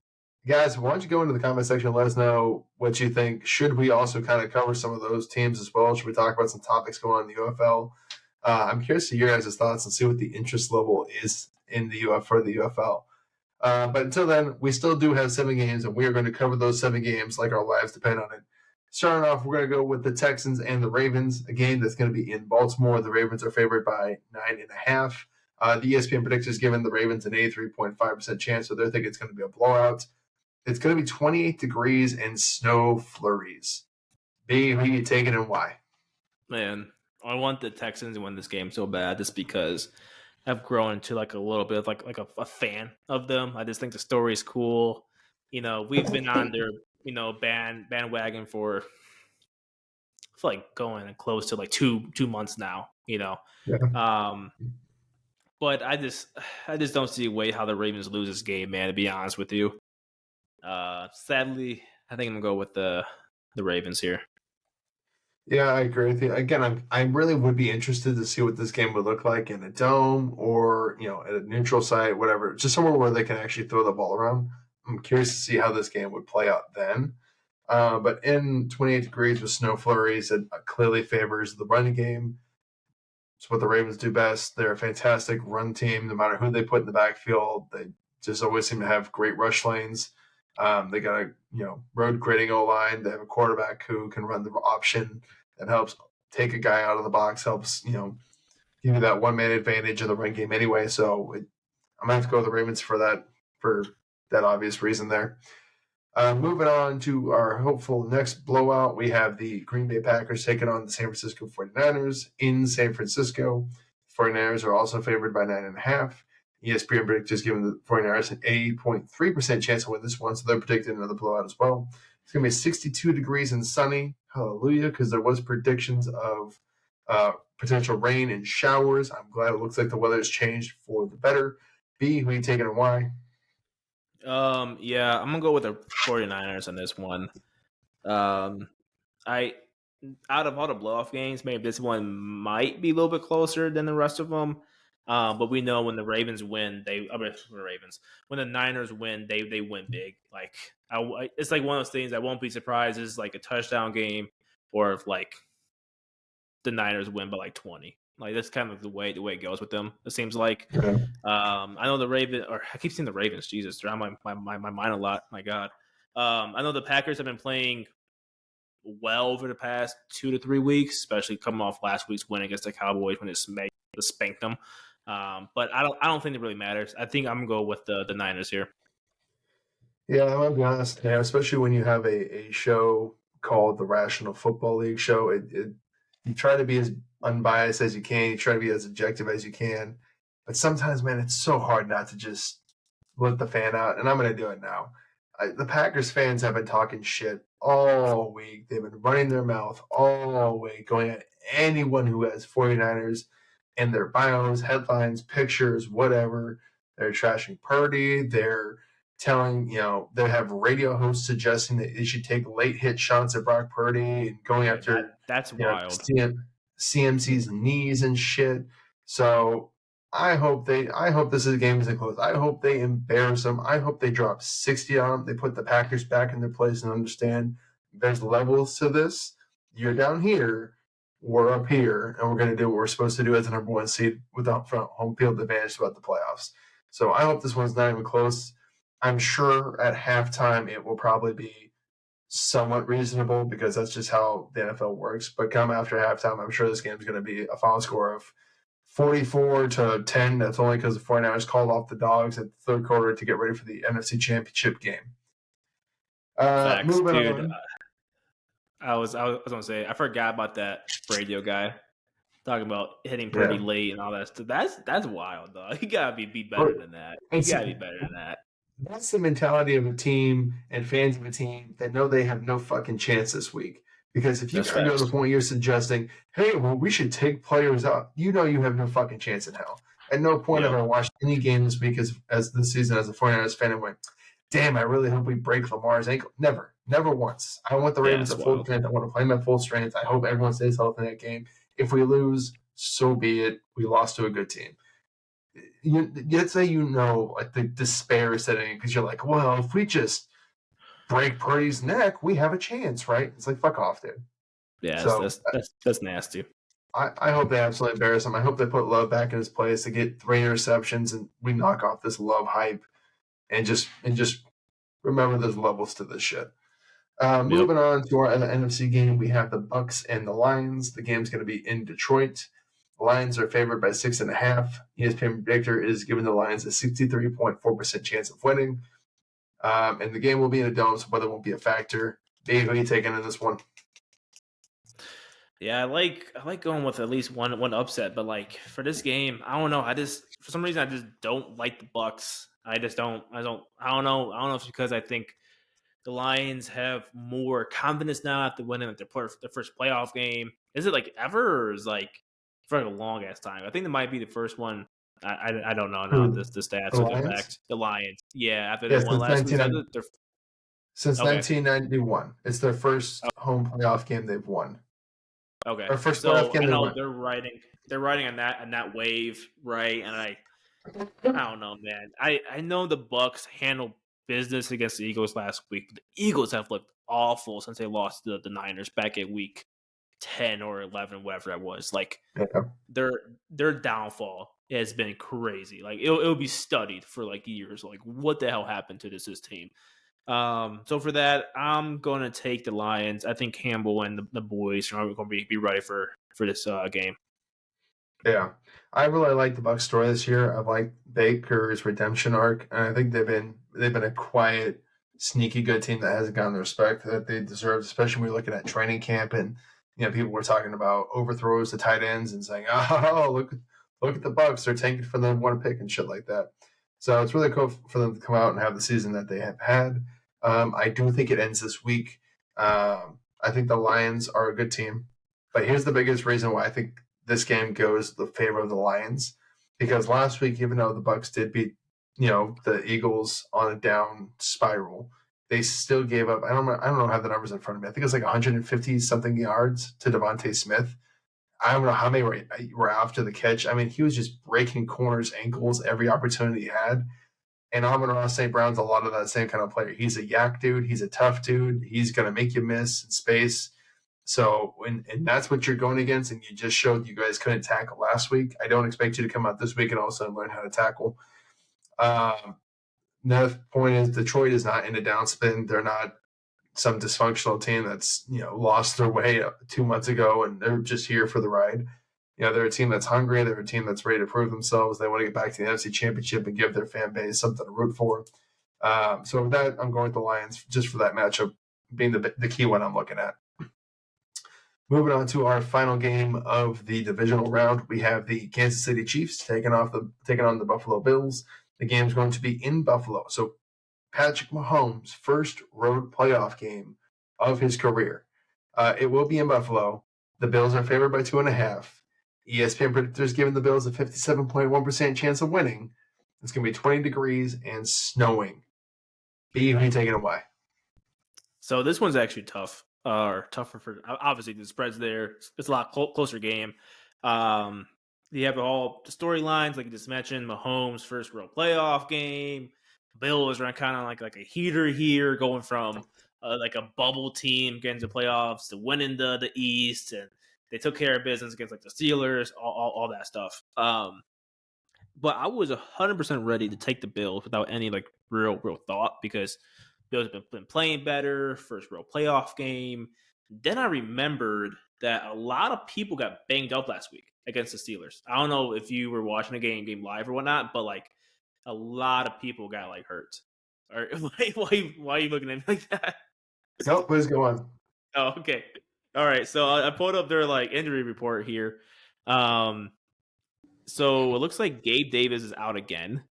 guys, why don't you go into the comment section and let us know what you think? Should we also kind of cover some of those teams as well? Should we talk about some topics going on in the UFL? I'm curious to hear your guys' thoughts and see what the interest level is in the for the UFL. But until then, we still do have 7 games, and we are going to cover those 7 games like our lives depend on it. Starting off, we're going to go with the Texans and the Ravens. A game that's going to be in Baltimore. The Ravens are favored by 9.5. The ESPN predictors giving the Ravens an 83.5% chance, so they're thinking it's going to be a blowout. It's going to be 28 degrees and snow flurries. B, who are you taking and why? Man, I want the Texans to win this game so bad just because I've grown into like a little bit of like a fan of them. I just think the story is cool. We've been on their bandwagon for like going close to like two months now. Yeah. Um, but I just don't see a way how the Ravens lose this game, man. To be honest with you, sadly, I think I'm gonna go with the Ravens here. Yeah, I agree with you. Again, I really would be interested to see what this game would look like in a dome or at a neutral site, whatever, just somewhere where they can actually throw the ball around. I'm curious to see how this game would play out then. But in 28 degrees with snow flurries, it clearly favors the running game. It's what the Ravens do best. They're a fantastic run team. No matter who they put in the backfield, they just always seem to have great rush lanes. They got a road grading O line. They have a quarterback who can run the option that helps take a guy out of the box, helps give you that 1 man advantage in the run game anyway. So I'm gonna have to go with the Ravens for that obvious reason there. Moving on to our hopeful next blowout, we have the Green Bay Packers taking on the San Francisco 49ers in San Francisco. 49ers are also favored by 9.5. ESPN predictors giving the 49ers an 80.3% chance to win this one, so they're predicting another blowout as well. It's going to be 62 degrees and sunny. Hallelujah, because there was predictions of potential rain and showers. I'm glad it looks like the weather has changed for the better. B, who are you taking and why? Yeah, I'm gonna go with the 49ers on this one. I Out of all the blow-off games, maybe this one might be a little bit closer than the rest of them. But we know when the Ravens win, when the Niners win, they win big. Like it's like one of those things I won't be surprised. It's like a touchdown game, or if like the Niners win by like 20. Like that's kind of the way it goes with them. It seems like. Yeah. I know the Ravens, or I keep seeing the Ravens. Jesus, they're on my mind a lot. My God. I know the Packers have been playing well over the past 2 to 3 weeks, especially coming off last week's win against the Cowboys when it spanked them. But I don't think it really matters. I think I'm gonna go with the Niners here. Yeah, I'm gonna be honest. Yeah, especially when you have a show called the Rational Football League Show, you try to be as unbiased as you can. You try to be as objective as you can, but sometimes, man, it's so hard not to just let the fan out. And I'm gonna do it now. The Packers fans have been talking shit all week. They've been running their mouth all week, going at anyone who has 49ers in their bios, headlines, pictures, whatever. They're trashing Purdy. They're telling, they have radio hosts suggesting that they should take late hit shots at Brock Purdy and going Yeah, after, that's wild. CMC's knees and shit. So I hope this game isn't close. I hope they embarrass them. I hope they drop 60 on them. They put the Packers back in their place and understand there's levels to this. You're down here, we're up here, and we're going to do what we're supposed to do as the number one seed without front home field advantage throughout the playoffs. So I hope this one's not even close. I'm sure at halftime it will probably be somewhat reasonable because that's just how the NFL works. But come after halftime, I'm sure this game is going to be a final score of 44-10. That's only because the 49ers called off the dogs at the third quarter to get ready for the NFC Championship game. Facts, Moving dude. on. I was gonna say I forgot about that radio guy talking about hitting pretty late and all that stuff. That's wild, though. You gotta be better than that. You gotta be better than that. That's the mentality of a team and fans of a team that know they have no fucking chance this week. Because if you gotta go to the point you're suggesting, hey, well, we should take players out, you have no fucking chance in hell. At no point have I watched any game this week as this season as a 49ers fan and went, damn, I really hope we break Lamar's ankle. Never once. I want the Ravens at full strength. I want to play them at full strength. I hope everyone stays healthy in that game. If we lose, so be it. We lost to a good team. You'd say like the despair setting because you're like, well, if we just break Purdy's neck, we have a chance, right? It's like, fuck off, dude. Yeah, so, that's nasty. I hope they absolutely embarrass him. I hope they put Love back in his place to get 3 interceptions and we knock off this Love hype and just remember there's levels to this shit. Moving on to our NFC game, we have the Bucks and the Lions. The game's going to be in Detroit. The Lions are favored by 6.5. ESPN predictor is giving the Lions a 63.4% chance of winning. And the game will be in a dome, so weather won't be a factor. Dave, who are you taking in this one? Yeah, I like going with at least one upset, but like for this game, I don't know. I just for some reason I just don't like the Bucks. I just don't. I don't know. I don't know if it's because I think the Lions have more confidence now after winning like their first playoff game. Is it like ever, or is like for like a long ass time? I think it might be the first one. I don't know now. Who? The The stats or the Lions? facts. The Lions, yeah, after they Yeah, won last week. So they're since okay. 1991. It's their Oh, first home playoff game they've won. okay. Or first playoff So game I they know won. they're riding on that wave, right? And I don't know, man. I know the Bucks handled business against the Eagles last week, but the Eagles have looked awful since they lost to the Niners back at week 10 or 11, whatever that was. Like Yeah. their their downfall has been crazy. Like it'll be studied for like years. Like what the hell happened to this team? So for that, I'm going to take the Lions. I think Campbell and the boys are going to be ready for this game. Yeah, I really like the Bucks story this year. I like Baker's redemption arc, and I think they've been a quiet, sneaky good team that hasn't gotten the respect that they deserve. Especially when we're looking at training camp, and people were talking about overthrows to tight ends and saying, "Oh, look at the Bucks, they're tanking for the one pick and shit like that." So it's really cool for them to come out and have the season that they have had. I do think it ends this week. I think the Lions are a good team, but here's the biggest reason why I think this game goes the favor of the Lions, because last week, even though the Bucks did beat the Eagles on a down spiral, they still gave up. I don't have the numbers in front of me. I think it was like 150 something yards to Devontae Smith. I don't know how many were after the catch. I mean, he was just breaking corners, ankles every opportunity he had. And Amon-Ra St. Brown's a lot of that same kind of player. He's a yak dude. He's a tough dude. He's going to make you miss in space. So, and that's what you're going against, and you just showed you guys couldn't tackle last week. I don't expect you to come out this week and all of a sudden learn how to tackle. Another point is Detroit is not in a downspin. They're not some dysfunctional team that's lost their way 2 months ago, and they're just here for the ride. They're a team that's hungry. They're a team that's ready to prove themselves. They want to get back to the NFC Championship and give their fan base something to root for. So with that, I'm going with the Lions just for that matchup being the key one I'm looking at. Moving on to our final game of the divisional round, we have the Kansas City Chiefs taking on the Buffalo Bills. The game is going to be in Buffalo. So Patrick Mahomes' first road playoff game of his career. It will be in Buffalo. The Bills are favored by 2.5. ESPN predictors giving the Bills a 57.1% chance of winning. It's going to be 20 degrees and snowing. B, who are you taking away? So this one's actually tough, or tougher for obviously the spread's there. It's a lot closer game. You have all the storylines like you just mentioned. Mahomes' first real playoff game. Bills are kind of like a heater here, going from like a bubble team getting to playoffs to winning the East, and they took care of business against like the Steelers, all that stuff. But I was 100% ready to take the Bills without any like real thought, because Bills have been playing better, first real playoff game. Then I remembered that a lot of people got banged up last week against the Steelers. I don't know if you were watching the game live or whatnot, but like a lot of people got like hurt. Or why are you looking at me like that? Nope, please go on. Oh, okay. All right. So I pulled up their like injury report here. So it looks like Gabe Davis is out again.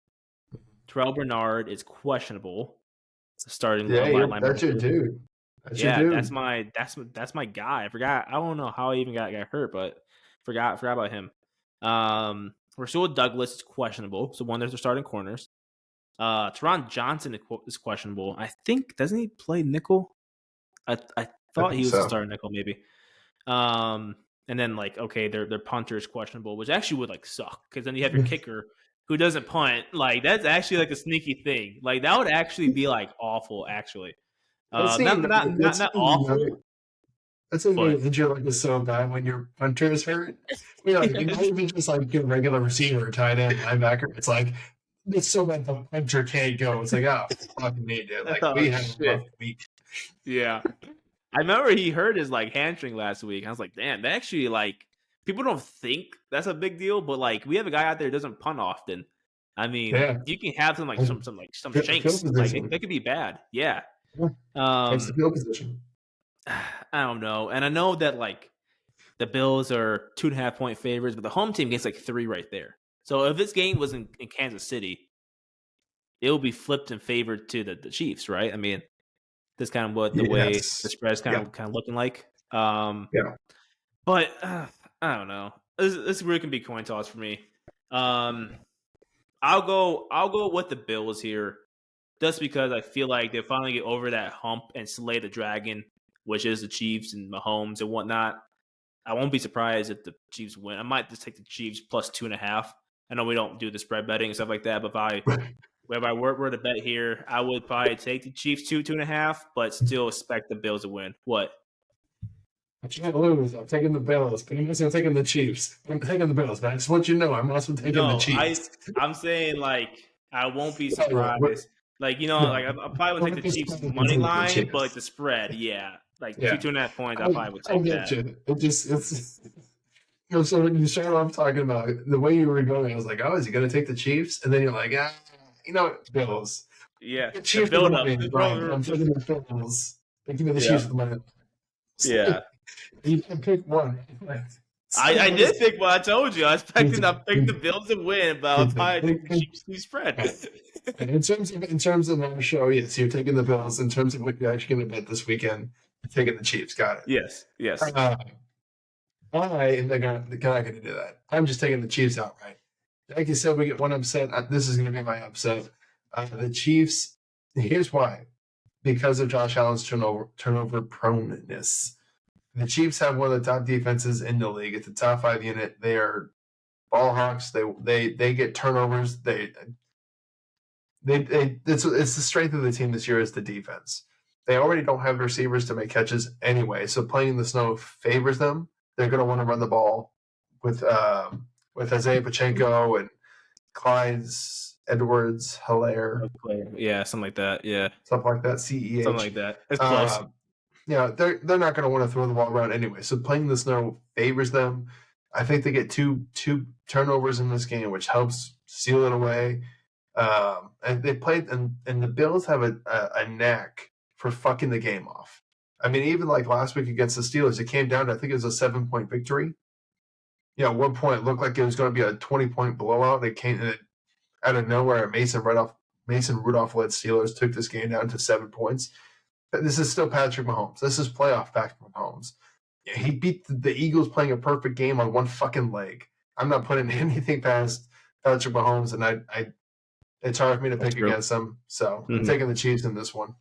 Terrell Bernard is questionable. Starting Yeah, that's your linebacker. dude. That's your Yeah, dude. that's my guy. I forgot. I don't know how he even got hurt, but forgot about him. Rasul Douglas is questionable. So one of their starting corners. Teron Johnson is questionable. I think doesn't he play nickel? I I thought think he was a so. starting nickel maybe. And then like okay, their punter is questionable, which actually would like suck, because then you have your kicker who doesn't punt. Like that's actually like a sneaky thing. Like that would actually be like awful. Actually, Let's see. not awful, That's how you but injure like is so bad when your punter is hurt. You're not even just like a regular receiver, tight end, linebacker. It's like it's so bad the punter can't go. It's like, oh, fucking me, dude. Like oh we had a rough shit, week. yeah. I remember he hurt his like hamstring last week. I was like, damn, that actually like people don't think that's a big deal, but like we have a guy out there who doesn't punt often. I mean, Yeah. you can have some like And some field shanks. Like position. it could be bad. Yeah. Yeah. It's the Um, field position. I don't know, and I know that like The Bills are 2.5-point favorites, but the home team gets like 3 right there. So if this game was in Kansas City, it will be flipped and favored to the Chiefs, right? I mean, that's kind of what the way the Yes. spread's kind of looking like. Yeah. But I don't know. This really can be coin toss for me. I'll go with the Bills here, just because I feel like they'll finally get over that hump and slay the dragon, which is the Chiefs and Mahomes and whatnot. I won't be surprised if the Chiefs win. I might just take the Chiefs plus 2.5. I know we don't do the spread betting and stuff like that, but if I were to bet here, I would probably take the Chiefs 2.5, but still expect the Bills to win. What? I can't lose. I'm taking the Bills. But I'm taking the Chiefs. I'm taking the Bills, but I just want you to know I'm also taking the No, Chiefs. I'm saying like I won't be Oh, yeah. surprised. Like like I probably would take the Chiefs money line, but like the spread, yeah, like Yeah. 2.5 points, I probably would I take get that. you. it's so when you started off talking about the way you were going, I was like, oh, is he going to take the Chiefs? And then you're like, Bills. Yeah, The the Chiefs with the build up. money, Brian. I'm taking the Bills. They give me the Yeah, Chiefs with the money. yeah. You can pick one. I did pick what I told you. I expected I picked the You Bills to win, but I'll probably take the Chiefs to spread. And in terms of our show, yes, you're taking the Bills. In terms of what you're actually going to bet this weekend, you're taking the Chiefs. Got it. Yes, yes. I am not going to do that. I'm just taking the Chiefs outright. Like you said, we get one upset. This is going to be my upset. The Chiefs. Here's why: because of Josh Allen's turnover proneness. The Chiefs have one of the top defenses in the league. It's a top 5 unit. They are ball hawks. They get turnovers. It's the strength of the team this year is the defense. They already don't have receivers to make catches anyway, so playing in the snow favors them. They're going to want to run the ball with Isaiah Pacheco and Clyde's Edwards Hilaire, Yeah, something like that. Yeah, something like that. CEH, something like that. It's close. They're not going to want to throw the ball around anyway. So playing in the snow favors them. I think they get two turnovers in this game, which helps seal it away. And they played, and the Bills have a knack for fucking the game off. I mean, even like last week against the Steelers, it came down to, I think it was a 7-point victory. At one point it looked like it was going to be a 20-point blowout. It came out of nowhere. Mason Rudolph-led Steelers took this game down to 7 points. But this is still Patrick Mahomes. This is playoff Patrick Mahomes. He beat the Eagles playing a perfect game on one fucking leg. I'm not putting anything past Patrick Mahomes, and it's hard for me to pick against them. So I'm taking the Chiefs in this one.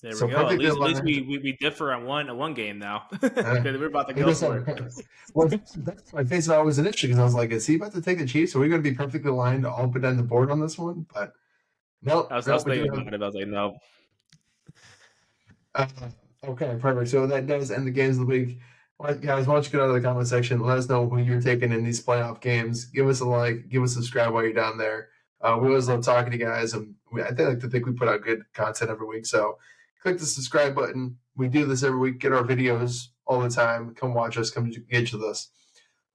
There we go. At least we differ on one game now. We're about to go for it. Well, that's my face always an issue because I was like, is he about to take the Chiefs? Are we going to be perfectly aligned to all put down the board on this one? But no. I was thinking about it. I was like, no. Okay, perfect. So that does end the games of the week. All right, guys, why don't you go down to the comment section? Let us know who you're taking in these playoff games. Give us a like. Give us a subscribe while you're down there. We always love talking to you guys, and I like to think we put out good content every week. So click the subscribe button. We do this every week. Get our videos all the time. Come watch us. Come engage with us.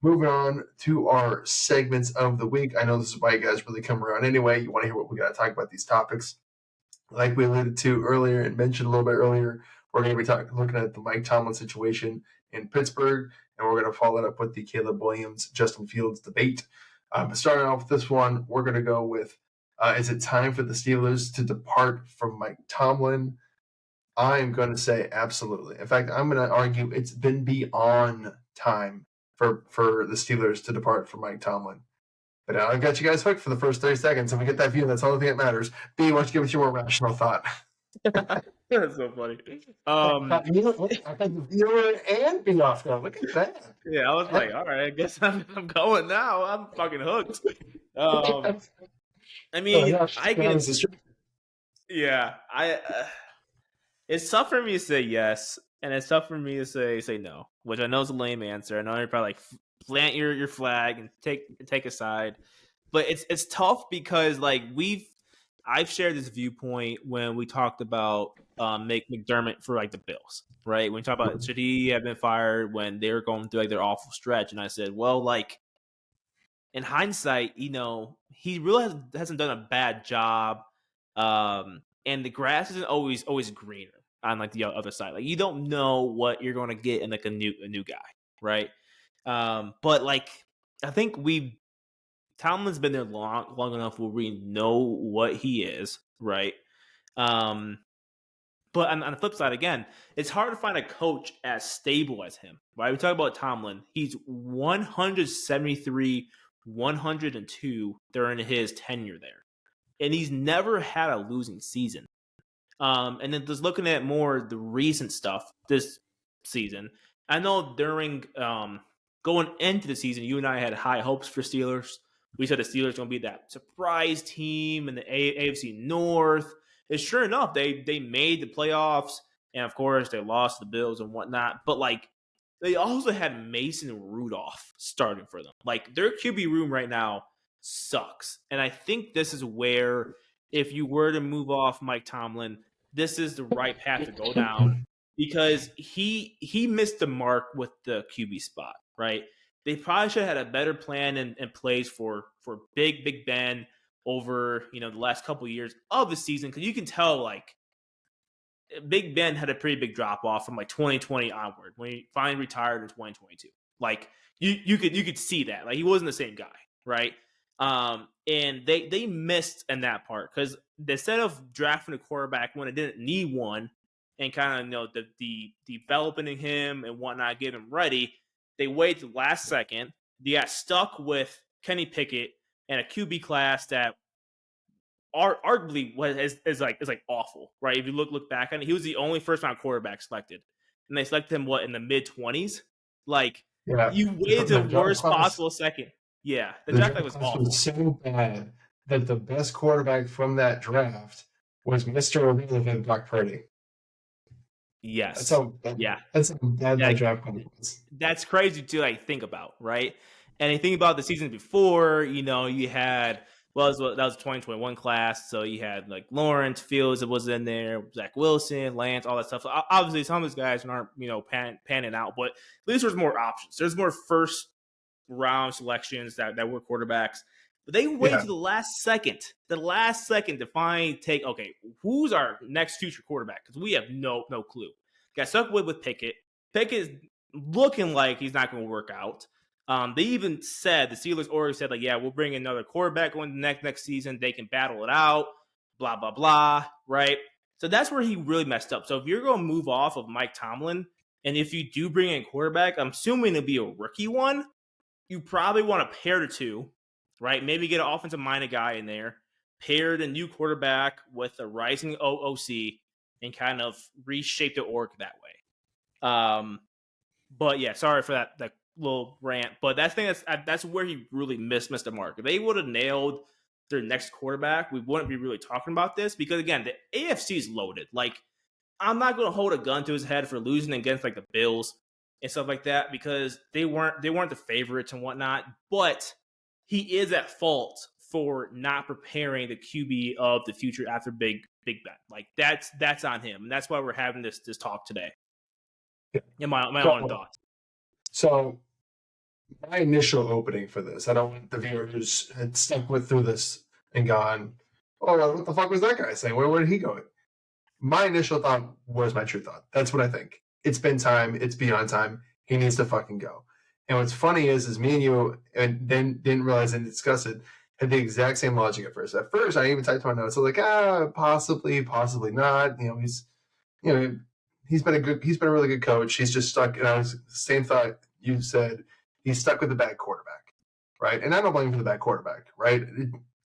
Moving on to our segments of the week. I know this is why you guys really come around anyway. You want to hear what we got to talk about these topics. Like we alluded to earlier and mentioned a little bit earlier, we're going to be looking at the Mike Tomlin situation in Pittsburgh, and we're going to follow it up with the Caleb Williams, Justin Fields debate. Starting off with this one, we're going to go with, is it time for the Steelers to depart from Mike Tomlin? I'm going to say absolutely. In fact, I'm going to argue it's been beyond time for the Steelers to depart from Mike Tomlin. But I've got you guys hooked for the first 30 seconds. If we get that view, that's the only thing that matters. B, why don't you give us your more rational thought? That's so funny. I think viewer and be off now. Look at that. Yeah, I was like, all right, I guess I'm going now. I'm fucking hooked. I mean, I can. Yeah, it's tough for me to say yes, and it's tough for me to say no, which I know is a lame answer. I know you're probably like plant your flag and take a side, but it's tough because like I've shared this viewpoint when we talked about McDermott for like the Bills, right? When we talk about should he have been fired when they were going through like their awful stretch, and I said, well, like in hindsight, he really hasn't done a bad job, and the grass isn't always greener. on like the other side. Like you don't know what you're going to get in like a new guy, right? But like I think Tomlin's been there long enough where we know what he is, right? Um, but on the flip side, again, it's hard to find a coach as stable as him, right? We talk about Tomlin. He's 173, 102 during his tenure there. And he's never had a losing season. And then just looking at more the recent stuff this season, I know during going into the season, you and I had high hopes for Steelers. We said the Steelers were going to be that surprise team in the AFC North. And sure enough, they made the playoffs, and of course they lost the Bills and whatnot. But like they also had Mason Rudolph starting for them. Like their QB room right now sucks, and I think this is where if you were to move off Mike Tomlin, this is the right path to go down because he missed the mark with the QB spot, right? They probably should have had a better plan in place for Big Ben over the last couple of years of the season because you can tell like Big Ben had a pretty big drop off from like 2020 onward when he finally retired in 2022. Like you could see that like he wasn't the same guy, right? And they missed in that part because instead of drafting a quarterback when it didn't need one and kind of the developing him and whatnot, get him ready, they waited the last second. They got stuck with Kenny Pickett and a QB class that arguably is like awful, right? If you look back on it, he was the only first round quarterback selected, and they selected him in the mid-20s. Like you waited to the worst possible second. Yeah, the draft class was awful. Was so bad that the best quarterback from that draft was Mr. Irrelevant Brock Purdy. Yes. That's how bad that draft class was. That's crazy to like think about, right? And you think about the season before, you had that was a 2021 class, so you had like Lawrence, Fields that was in there, Zach Wilson, Lance, all that stuff. So obviously, some of those guys aren't panning out, but at least there's more options. There's more first round selections that were quarterbacks. But they wait to the last second to take, okay, who's our next future quarterback? Because we have no clue. Got stuck with Pickett. Pickett is looking like he's not going to work out. They even said, the Steelers already said, like, yeah, we'll bring another quarterback on the next season. They can battle it out, blah, blah, blah, right? So that's where he really messed up. So if you're going to move off of Mike Tomlin, and if you do bring in a quarterback, I'm assuming it'll be a rookie one, you probably want to pair the two, right? Maybe get an offensive-minded guy in there, pair the new quarterback with a rising OC, and kind of reshape the org that way. But yeah, sorry for that little rant. But that's where he really missed the mark. If they would have nailed their next quarterback, we wouldn't be really talking about this because again, the AFC is loaded. Like, I'm not going to hold a gun to his head for losing against like the Bills and stuff like that because they weren't the favorites and whatnot. But he is at fault for not preparing the QB of the future after Big Ben. Like that's on him, and that's why we're having this talk today. In my own thoughts. So my initial opening for this, I don't want the viewer who's had stuck through this and gone, oh, what the fuck was that guy saying? Where did he go? My initial thought was my true thought. That's what I think. It's been time. It's beyond time. He needs to fucking go. And what's funny is me and you, and then didn't realize and discuss it, had the exact same logic at first. At first, I even typed my notes. I was like, possibly not. He's been a really good coach. He's just stuck. And I was same thought you said. He's stuck with the bad quarterback, right? And I don't blame him for the bad quarterback, right?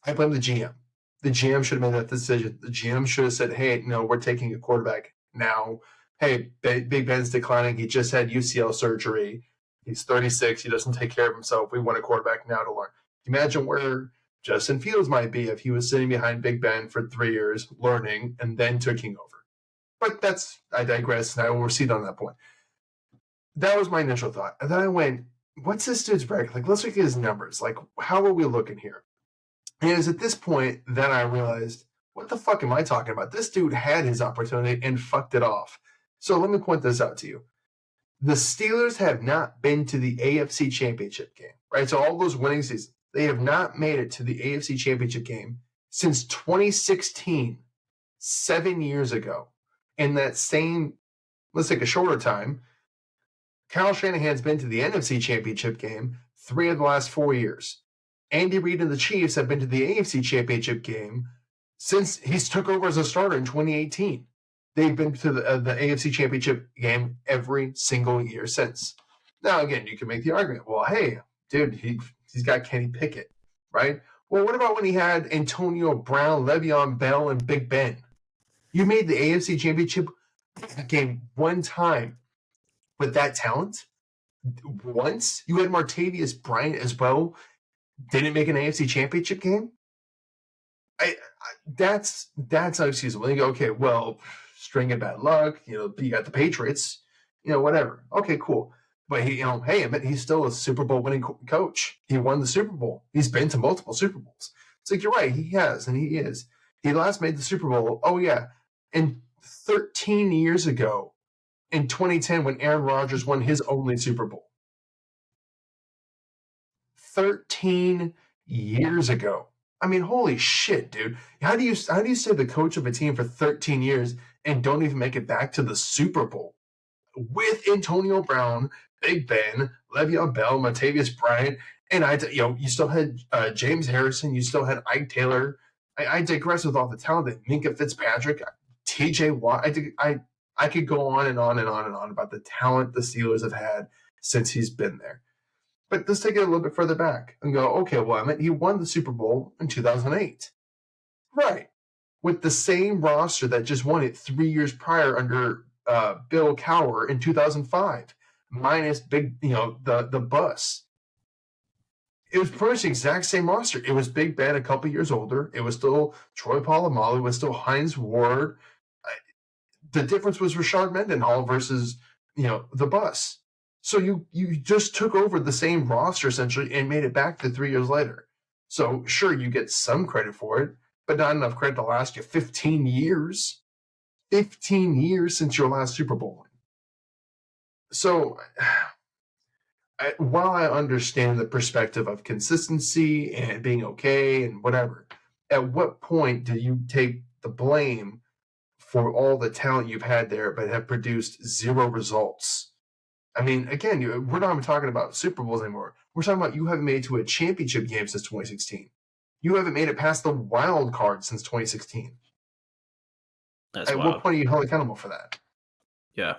I blame the GM. The GM should have made that decision. The GM should have said, hey, no, we're taking a quarterback now. Hey, Big Ben's declining. He just had UCL surgery. He's 36. He doesn't take care of himself. We want a quarterback now to learn. Imagine where Justin Fields might be if he was sitting behind Big Ben for 3 years, learning, and then taking over. But I digress, and I will recede on that point. That was my initial thought. And then I went, what's this dude's break? Like, let's look at his numbers. Like, how are we looking here? And it was at this point that I realized, what the fuck am I talking about? This dude had his opportunity and fucked it off. So let me point this out to you. The Steelers have not been to the AFC Championship game, right? So all those winning seasons, they have not made it to the AFC Championship game since 2016, 7 years ago. In that same, let's take a shorter time, Kyle Shanahan's been to the NFC Championship game 3 of the last 4 years. Andy Reid and the Chiefs have been to the AFC Championship game since he's took over as a starter in 2018. They've been to the AFC Championship game every single year since. Now, again, you can make the argument, well, hey, dude, he's got Kenny Pickett, right? Well, what about when he had Antonio Brown, Le'Veon Bell, and Big Ben? You made the AFC Championship game one time with that talent. Once you had Martavius Bryant as well, didn't make an AFC Championship game. That's unexcusable. You go, okay, well, string of bad luck. You got the Patriots. Whatever. Okay, cool. But hey, Emmett, he's still a Super Bowl winning coach. He won the Super Bowl. He's been to multiple Super Bowls. It's like, you're right, he has, and he is. He last made the Super Bowl. Oh yeah, and 13 years ago, in 2010, when Aaron Rodgers won his only Super Bowl. 13 years ago. I mean, holy shit, dude. How do you say the coach of a team for 13 years and don't even make it back to the Super Bowl? With Antonio Brown, Big Ben, Le'Veon Bell, Martavius Bryant, and you still had James Harrison, you still had Ike Taylor. I digress with all the talent that Minkah Fitzpatrick, TJ Watt. I could go on and on and on and on about the talent the Steelers have had since he's been there. But let's take it a little bit further back and go, okay, well, I mean, he won the Super Bowl in 2008. Right. With the same roster that just won it 3 years prior under Bill Cowher in 2005, minus the bus. It was pretty much the exact same roster. It was Big Ben a couple years older. It was still Troy Polamalu. It was still Hines Ward. The difference was Rashard Mendenhall versus, the bus. So you just took over the same roster essentially and made it back to 3 years later. So sure, you get some credit for it, but not enough credit to last you 15 years. 15 years since your last Super Bowl win. So while I understand the perspective of consistency and being okay and whatever, at what point do you take the blame for all the talent you've had there but have produced zero results? I mean, again, we're not even talking about Super Bowls anymore. We're talking about you haven't made it to a championship game since 2016. You haven't made it past the wild card since 2016. That's At wild. what point are you held accountable for that? Yeah.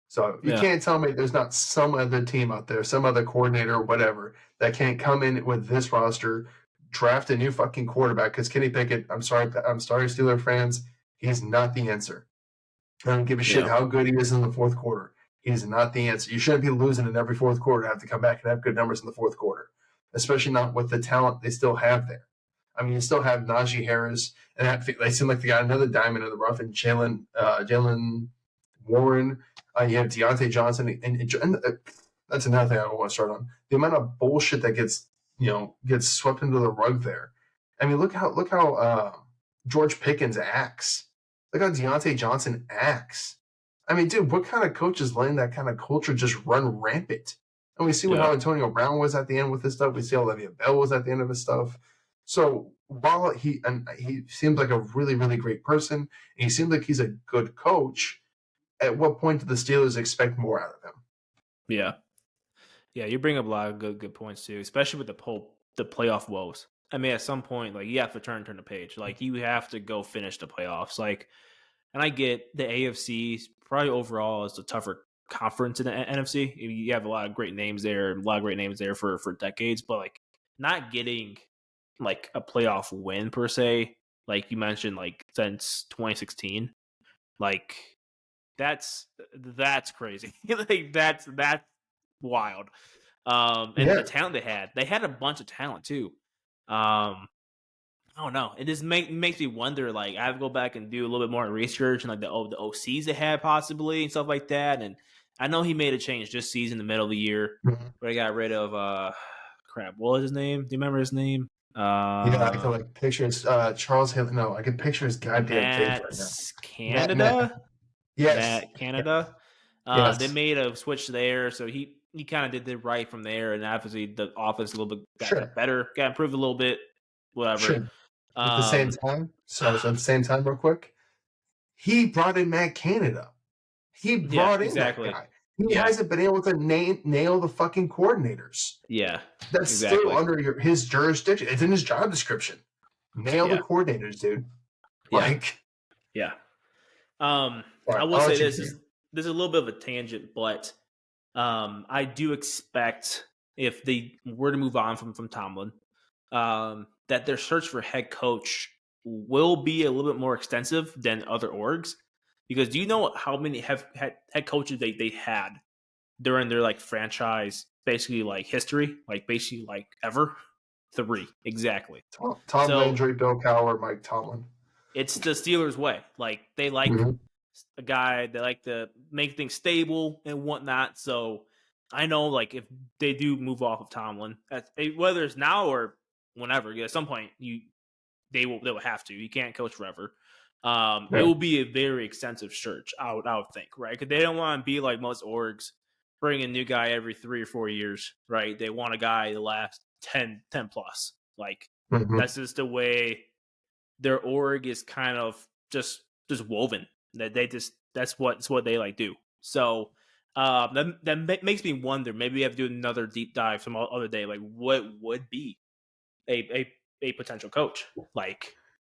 So you can't tell me there's not some other team out there, some other coordinator or whatever, that can't come in with this roster, draft a new fucking quarterback. Because Kenny Pickett, I'm sorry, Steeler fans, he's not the answer. I don't give a shit how good he is in the fourth quarter. He's not the answer. You shouldn't be losing in every fourth quarter to have to come back and have good numbers in the fourth quarter, especially not with the talent they still have there. I mean, you still have Najee Harris, and they seem like they got another diamond in the rough, and Jalen Warren. You have Deontay Johnson, and that's another thing I don't want to start on. The amount of bullshit that gets swept into the rug there. I mean, look how George Pickens acts. Look how Deontay Johnson acts. I mean, dude, what kind of coach is letting that kind of culture just run rampant? And we see how Antonio Brown was at the end with this stuff. We see how Le'Veon Bell was at the end of his stuff. So while he seems like a really, really great person, and he seems like he's a good coach, at what point do the Steelers expect more out of him? Yeah. Yeah, you bring up a lot of good points too, especially with the playoff woes. I mean, at some point, like, you have to turn the page. Like, you have to go finish the playoffs. Like, and I get the AFC probably overall is the tougher conference in the NFC. You have a lot of great names there, for decades, but like not getting like a playoff win per se, like you mentioned, like since 2016, like that's crazy. Like that's wild. And the talent they had a bunch of talent too. I don't know. It just makes me wonder. Like, I have to go back and do a little bit more research and like the OCs they had possibly and stuff like that. And I know he made a change this season, in the middle of the year, where he got rid of crap. What was his name? Do you remember his name? I can like picture his Charles Hill. No, I can picture his goddamn face right now. Canada. Yes. Matt Canada. Yes. They made a switch there, so he kind of did it right from there, and obviously the offense a little bit got better, got improved a little bit, whatever. Sure. At the same time, real quick, He brought in Matt Canada. He brought in that guy. He hasn't been able to nail the fucking coordinators. Yeah. That's still under his jurisdiction. It's in his job description. Nail the coordinators, dude. I will say this is a little bit of a tangent, but I do expect if they were to move on from Tomlin, that their search for head coach will be a little bit more extensive than other orgs. Because do you know how many head coaches they had during their like franchise, basically like history, like basically like ever? 3 exactly. Tom Landry, Bill Cowher, Mike Tomlin. It's the Steelers' way. Like they like a guy, they like to make things stable and whatnot. So I know, like if they do move off of Tomlin, whether it's now or whenever, at some point they will have to. You can't coach forever. It will be a very extensive search. I would think, right? Because they don't want to be like most orgs, bring a new guy every 3 or 4 years, right? They want a guy to last 10 plus. Like that's just the way their org is kind of just woven. That that's what they like do. So that makes me wonder. Maybe we have to do another deep dive some other day. Like what would be a potential coach? Like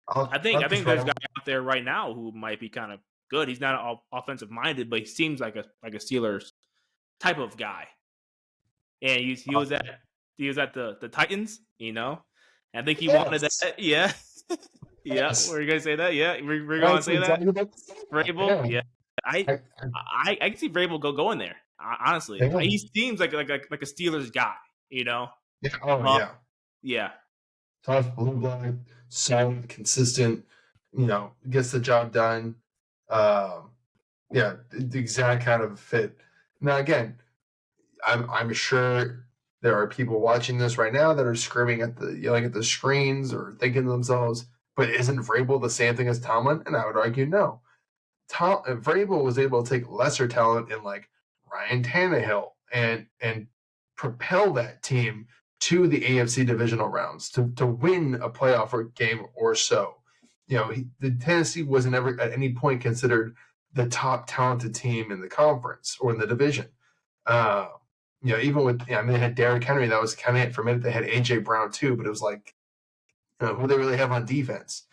I think there's a guy out there right now who might be kind of good. He's not offensive minded, but he seems like a Steelers type of guy. And he was at the Titans, you know. I think he wanted that. Yeah. Yeah, were you gonna say that? Yeah, we're gonna say that. Vrabel, yeah. I can see Vrabel going there. Honestly, he seems like a Steelers guy, you know. Yeah. Tough, blue blood, solid, consistent. You know, gets the job done. The exact kind of fit. Now, again, I'm sure there are people watching this right now that are screaming yelling at the screens or thinking to themselves, but isn't Vrabel the same thing as Tomlin? And I would argue no. Vrabel was able to take lesser talent in like Ryan Tannehill and propel that team to the AFC divisional rounds to win a playoff game or so. You know, the Tennessee was never at any point considered the top talented team in the conference or in the division. You know, even with, they had Derrick Henry, that was kind of it for a minute. They had A.J. Brown too, but it was like, who they really have on defense?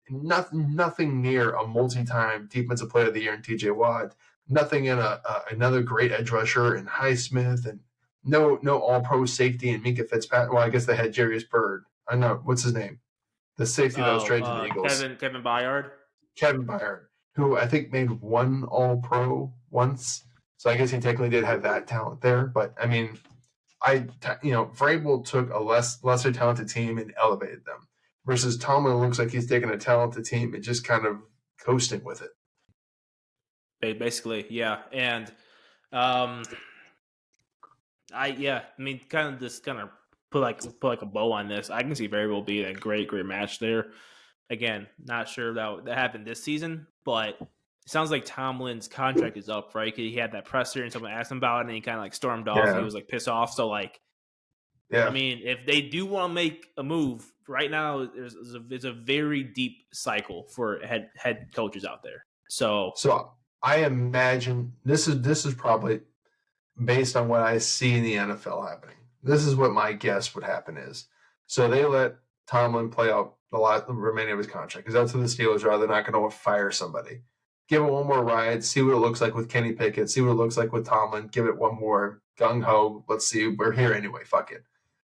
Nothing near a multi-time defensive player of the year in T.J. Watt. Nothing in another great edge rusher in Highsmith, and no all-pro safety in Minka Fitzpatrick. Well, I guess they had Jarius Byrd. I know, what's his name? The safety that was traded to the Eagles. Kevin Byard. Kevin Byard, who I think made one all-pro once. So I guess he technically did have that talent there. But, I mean, Vrabel took a lesser talented team and elevated them. Versus Tomlin looks like he's taking a talented team and just kind of coasting with it. Basically, yeah. And, kind of just kind of put like a bow on this. I can see Vrabel being a great match there. Again, not sure that happened this season, but it sounds like Tomlin's contract is up, right? He had that presser and someone asked him about it, and he kind of like stormed off. Yeah. He was like pissed off. So like, I mean, if they do want to make a move right now, there's a very deep cycle for head coaches out there. So I imagine this is probably based on what I see in the NFL happening. This is what my guess would happen is. So they let Tomlin play out the remaining of his contract because that's what the Steelers are. They're not going to fire somebody. Give it one more ride, see what it looks like with Kenny Pickett, see what it looks like with Tomlin, give it one more gung-ho. Let's see. We're here anyway. Fuck it.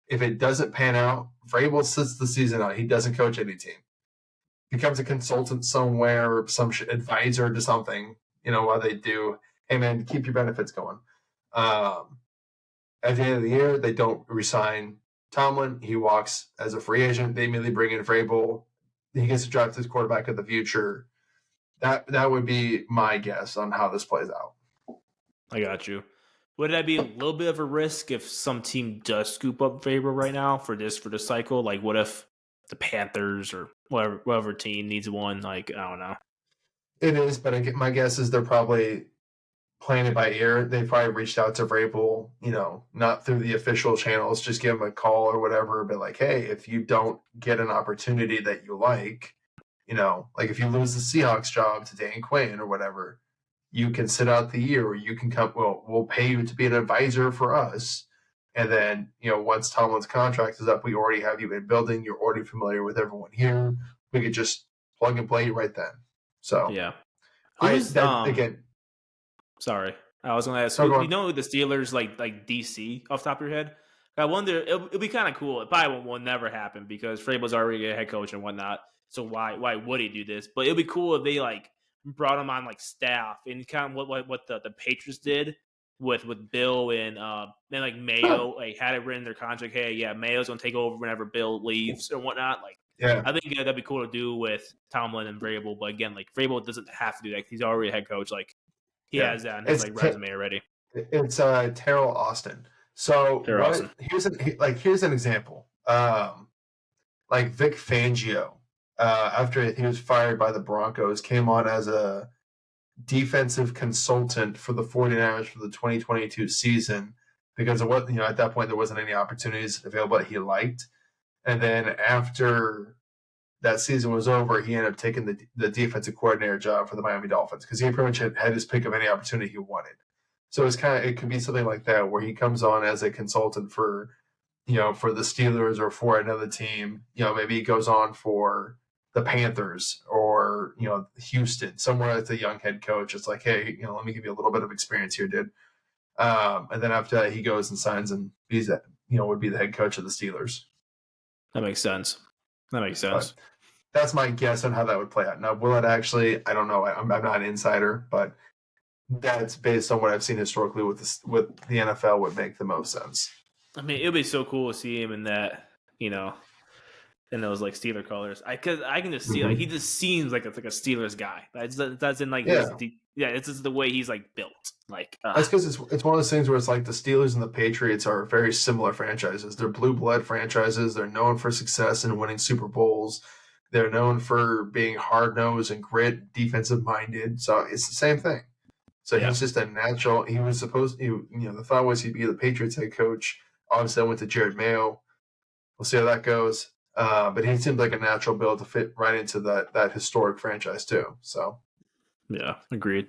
If it doesn't pan out, Vrabel sits the season out. He doesn't coach any team. Becomes a consultant somewhere or some advisor to something, while they do, hey, man, keep your benefits going. At the end of the year, they don't resign Tomlin. He walks as a free agent. They immediately bring in Vrabel. He gets to draft his quarterback of the future. That would be my guess on how this plays out. I got you. Would that be a little bit of a risk if some team does scoop up Vrabel right now for this cycle? Like, what if the Panthers or whatever team needs one? Like, I don't know. It is, but my guess is they're probably playing it by ear. They probably reached out to Vrabel, not through the official channels, just give him a call or whatever. But like, hey, if you don't get an opportunity that you like, Like if you lose the Seahawks job to Dan Quinn or whatever, you can sit out the year, or you can come. Well, we'll pay you to be an advisor for us, and then once Tomlin's contract is up, we already have you in building. You're already familiar with everyone here. We could just plug and play you right then. So Yeah. I Who's that again. Sorry, I was gonna ask. No, go You on. know the Steelers like DC off the top of your head? I wonder. It'll be kind of cool. It probably will never happen because Vrabel's already a head coach and whatnot. So why would he do this? But it'd be cool if they like brought him on like staff and kind of what the Patriots did with Bill and like Mayo like had it written in their contract. Hey, yeah, Mayo's gonna take over whenever Bill leaves or whatnot. Like Yeah, I think that'd be cool to do with Tomlin and Vrabel. But again, like Vrabel doesn't have to do that. He's already a head coach. Like he yeah. has that on his It's like resume already. it's Terrell Austin. So They're awesome. here's an example. Like Vic Fangio, after he was fired by the Broncos, came on as a defensive consultant for the 49ers for the 2022 season because of what at that point there wasn't any opportunities available that he liked. And then after that season was over, he ended up taking the defensive coordinator job for the Miami Dolphins because he pretty much had his pick of any opportunity he wanted. So it could be something like that where he comes on as a consultant for for the Steelers or for another team. Maybe he goes on for the Panthers or Houston, somewhere as a young head coach. It's like, hey, let me give you a little bit of experience here, dude. And then after that, he goes and signs and he's would be the head coach of the Steelers. That makes sense. But that's my guess on how that would play out. Now, will it actually? I don't know. I'm not an insider, but that's based on what I've seen historically with the NFL would make the most sense. I mean, it would be so cool to see him in that, in those like Steeler colors. I can just see like he just seems like a Steelers guy. That's in like Yeah. it's just the way he's like built. Like That's because it's one of those things where it's like the Steelers and the Patriots are very similar franchises. They're blue blood franchises. They're known for success and winning Super Bowls. They're known for being hard nosed and grit, defensive minded. So it's the same thing. So Yeah. he's just a natural. He was supposed to, the thought was he'd be the Patriots head coach. Obviously, I went to Jared Mayo. We'll see how that goes. But he seemed like a natural build to fit right into that historic franchise too. So yeah, agreed.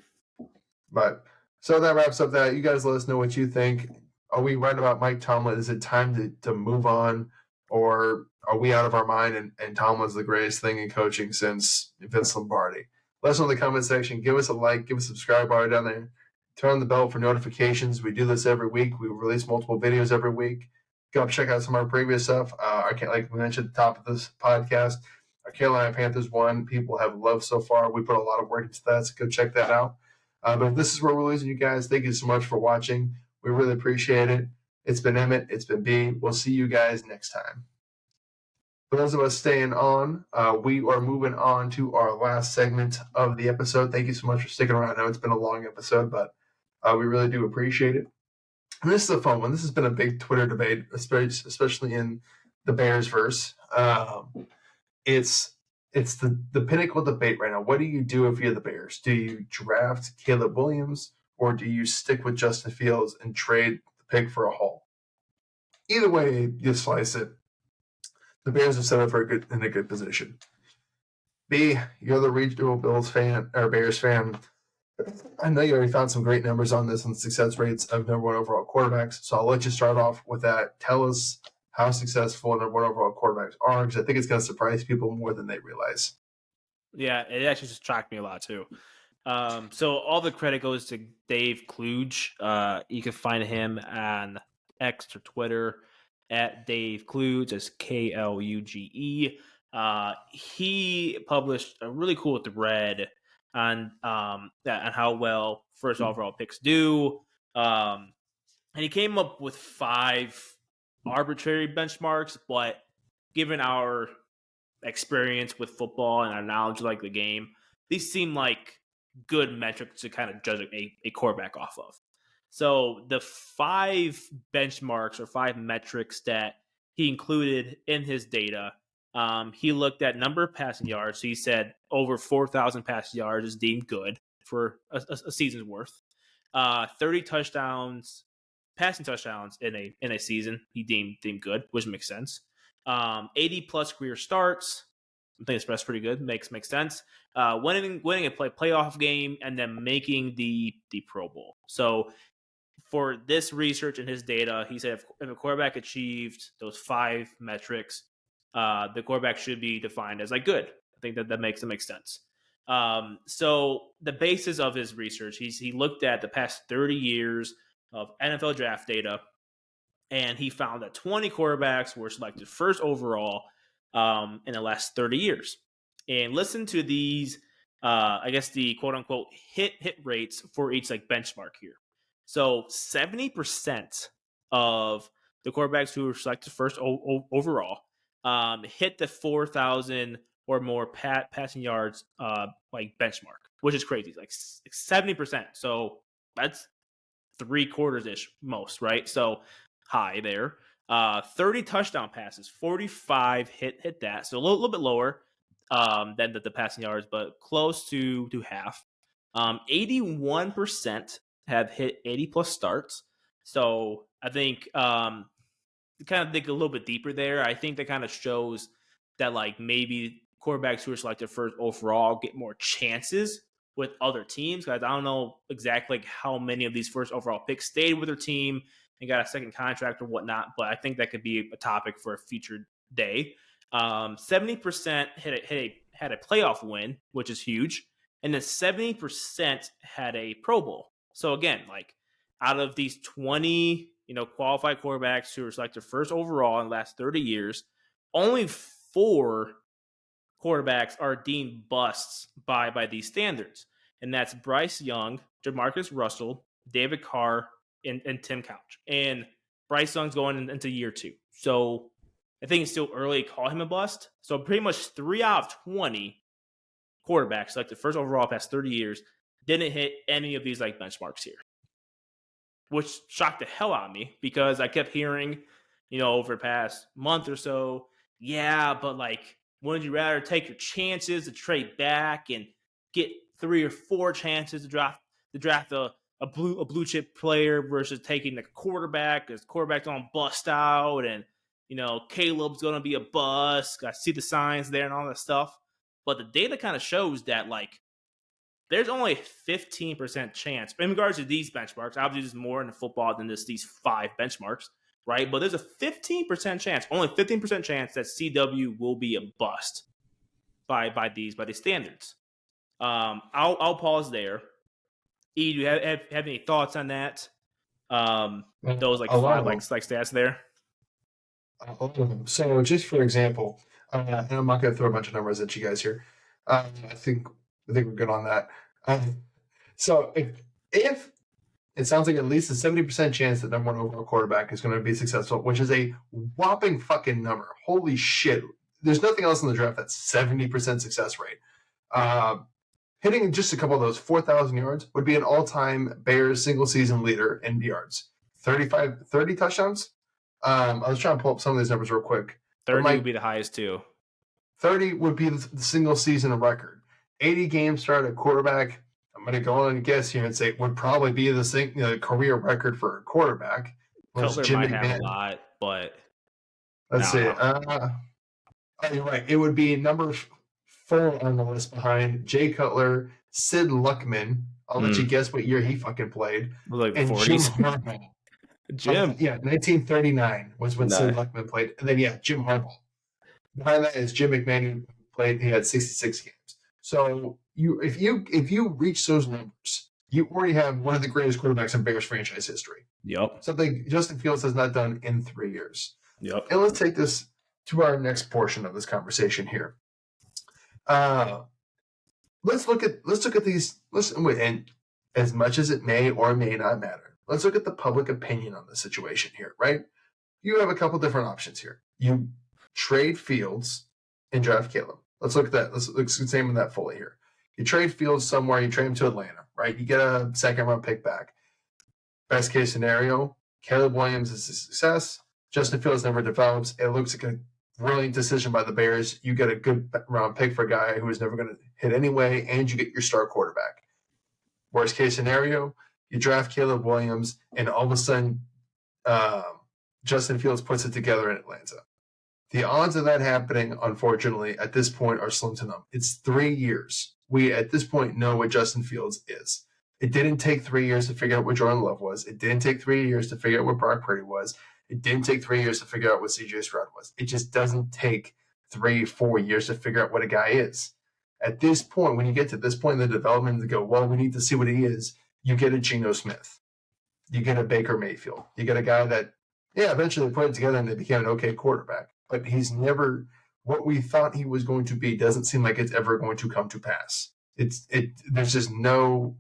But so that wraps up that. You guys let us know what you think. Are we right about Mike Tomlin? Is it time to move on? Or are we out of our mind and Tomlin's the greatest thing in coaching since Vince Lombardi? Let us know in the comment section. Give us a like. Give us a subscribe bar down there. Turn on the bell for notifications. We do this every week. We release multiple videos every week. Go up, check out some of our previous stuff. Like we mentioned at the top of this podcast, our Carolina Panthers won. People have loved so far. We put a lot of work into that, so go check that out. But if this is where we're losing you guys, thank you so much for watching. We really appreciate it. It's been Emmett. It's been B. We'll see you guys next time. For those of us staying on, we are moving on to our last segment of the episode. Thank you so much for sticking around. I know it's been a long episode, but we really do appreciate it. And this is a fun one. This has been a big Twitter debate, especially in the Bears verse. It's the pinnacle debate right now. What do you do if you're the Bears? Do you draft Caleb Williams or do you stick with Justin Fields and trade the pick for a haul? Either way you slice it, the Bears are set up in a good position. B, you're the regional Bills fan or Bears fan. I know you already found some great numbers on this and success rates of number one overall quarterbacks. So I'll let you start off with that. Tell us how successful number one overall quarterbacks are, because I think it's going to surprise people more than they realize. Yeah, it actually just shocked me a lot too. So all the credit goes to Dave Kluge. You can find him on X or Twitter at Dave Kluge. That's Kluge. He published a really cool thread on how well first overall picks do. And he came up with 5 arbitrary benchmarks, but given our experience with football and our knowledge of like the game, these seem like good metrics to kind of judge a quarterback off of. So the 5 benchmarks or 5 metrics that he included in his data, he looked at number of passing yards. So he said over 4,000 passing yards is deemed good for a season's worth. 30 touchdowns, passing touchdowns in a season, he deemed good, which makes sense. 80 plus career starts, I think that's pretty good. Makes sense. Winning a playoff game and then making the Pro Bowl. So for this research and his data, he said if a quarterback achieved those 5 metrics, the quarterback should be defined as like good. I think that makes sense. So the basis of his research, he looked at the past 30 years of NFL draft data, and he found that 20 quarterbacks were selected first overall in the last 30 years. And listen to these, I guess the quote unquote hit rates for each like benchmark here. So 70% of the quarterbacks who were selected first overall hit the 4,000 or more passing yards like benchmark, which is crazy. Like 70%. So that's 3/4 ish most, right? So high there. 30 touchdown passes, 45 hit that. So a little bit lower than the passing yards, but close to half. 81% have hit 80 plus starts. So I think kind of dig a little bit deeper there. I think that kind of shows that like maybe quarterbacks who are selected first overall get more chances with other teams. Guys, I don't know exactly like how many of these first overall picks stayed with their team and got a second contract or whatnot, but I think that could be a topic for a future day. 70% had a playoff win, which is huge, and then 70% had a Pro Bowl. So again, like out of these 20, qualified quarterbacks who were selected first overall in the last 30 years, only 4 quarterbacks are deemed busts by these standards. And that's Bryce Young, Jamarcus Russell, David Carr, and Tim Couch. And Bryce Young's going into year 2. So I think it's still early to call him a bust. So pretty much 3 out of 20 quarterbacks, like the first overall past 30 years, didn't hit any of these like benchmarks here, which shocked the hell out of me because I kept hearing, over the past month or so, yeah, but like, wouldn't you rather take your chances to trade back and get 3 or 4 chances to draft a blue chip player versus taking the quarterback because quarterback's on bust out and Caleb's gonna be a bust. I see the signs there and all that stuff, but the data kind of shows that like there's only a 15% chance in regards to these benchmarks. Obviously, there's more in the football than just these 5 benchmarks, right? But there's a 15% chance, only 15% chance that CW will be a bust by these standards. I'll pause there. E, do you have any thoughts on that? Those like 5 like stats there. So just for example, and I'm not going to throw a bunch of numbers at you guys here. I think we're good on that. So if it sounds like at least a 70% chance that number 1 overall quarterback is going to be successful, which is a whopping fucking number. Holy shit. There's nothing else in the draft that's 70% success rate. Hitting just a couple of those 4,000 yards would be an all-time Bears single-season leader in yards. 30 touchdowns. I was trying to pull up some of these numbers real quick. 30 would be the highest too. 30 would be the single-season record. 80 games started at quarterback. I'm going to go on and guess here and say would probably be the career record for a quarterback. Cutler might have a lot, but let's see. You're right. It would be number 4 on the list behind Jay Cutler, Sid Luckman. I'll let you guess what year he fucking played. Like and 40s. Jim Harbaugh. Jim. 1939 was when Sid Luckman played. And then, Jim Harbaugh. Behind that is Jim McMahon, who played. He had 66 games. So if you reach those numbers, you already have one of the greatest quarterbacks in Bears franchise history. Yep. Something Justin Fields has not done in 3 years. Yep. And let's take this to our next portion of this conversation here. Let's look at these. And as much as it may or may not matter, let's look at the public opinion on the situation here, right? You have a couple different options here. You trade Fields and draft Caleb. Let's look at that. Let's examine that fully here. You trade Fields somewhere. You trade him to Atlanta, right? You get a 2nd-round pick back. Best case scenario, Caleb Williams is a success. Justin Fields never develops. It looks like a brilliant decision by the Bears. You get a good round pick for a guy who is never going to hit anyway, and you get your star quarterback. Worst case scenario, you draft Caleb Williams, and all of a sudden, Justin Fields puts it together in Atlanta. The odds of that happening, unfortunately, at this point are slim to none. It's 3 years. We, at this point, know what Justin Fields is. It didn't take 3 years to figure out what Jordan Love was. It didn't take 3 years to figure out what Brock Purdy was. It didn't take 3 years to figure out what CJ Stroud was. It just doesn't take 3-4 years to figure out what a guy is. At this point, when you get to this point in the development to go, well, we need to see what he is, you get a Geno Smith. You get a Baker Mayfield. You get a guy that, yeah, eventually they put it together and they became an okay quarterback. But he's never what we thought he was going to be. Doesn't seem like it's ever going to come to pass. There's just no.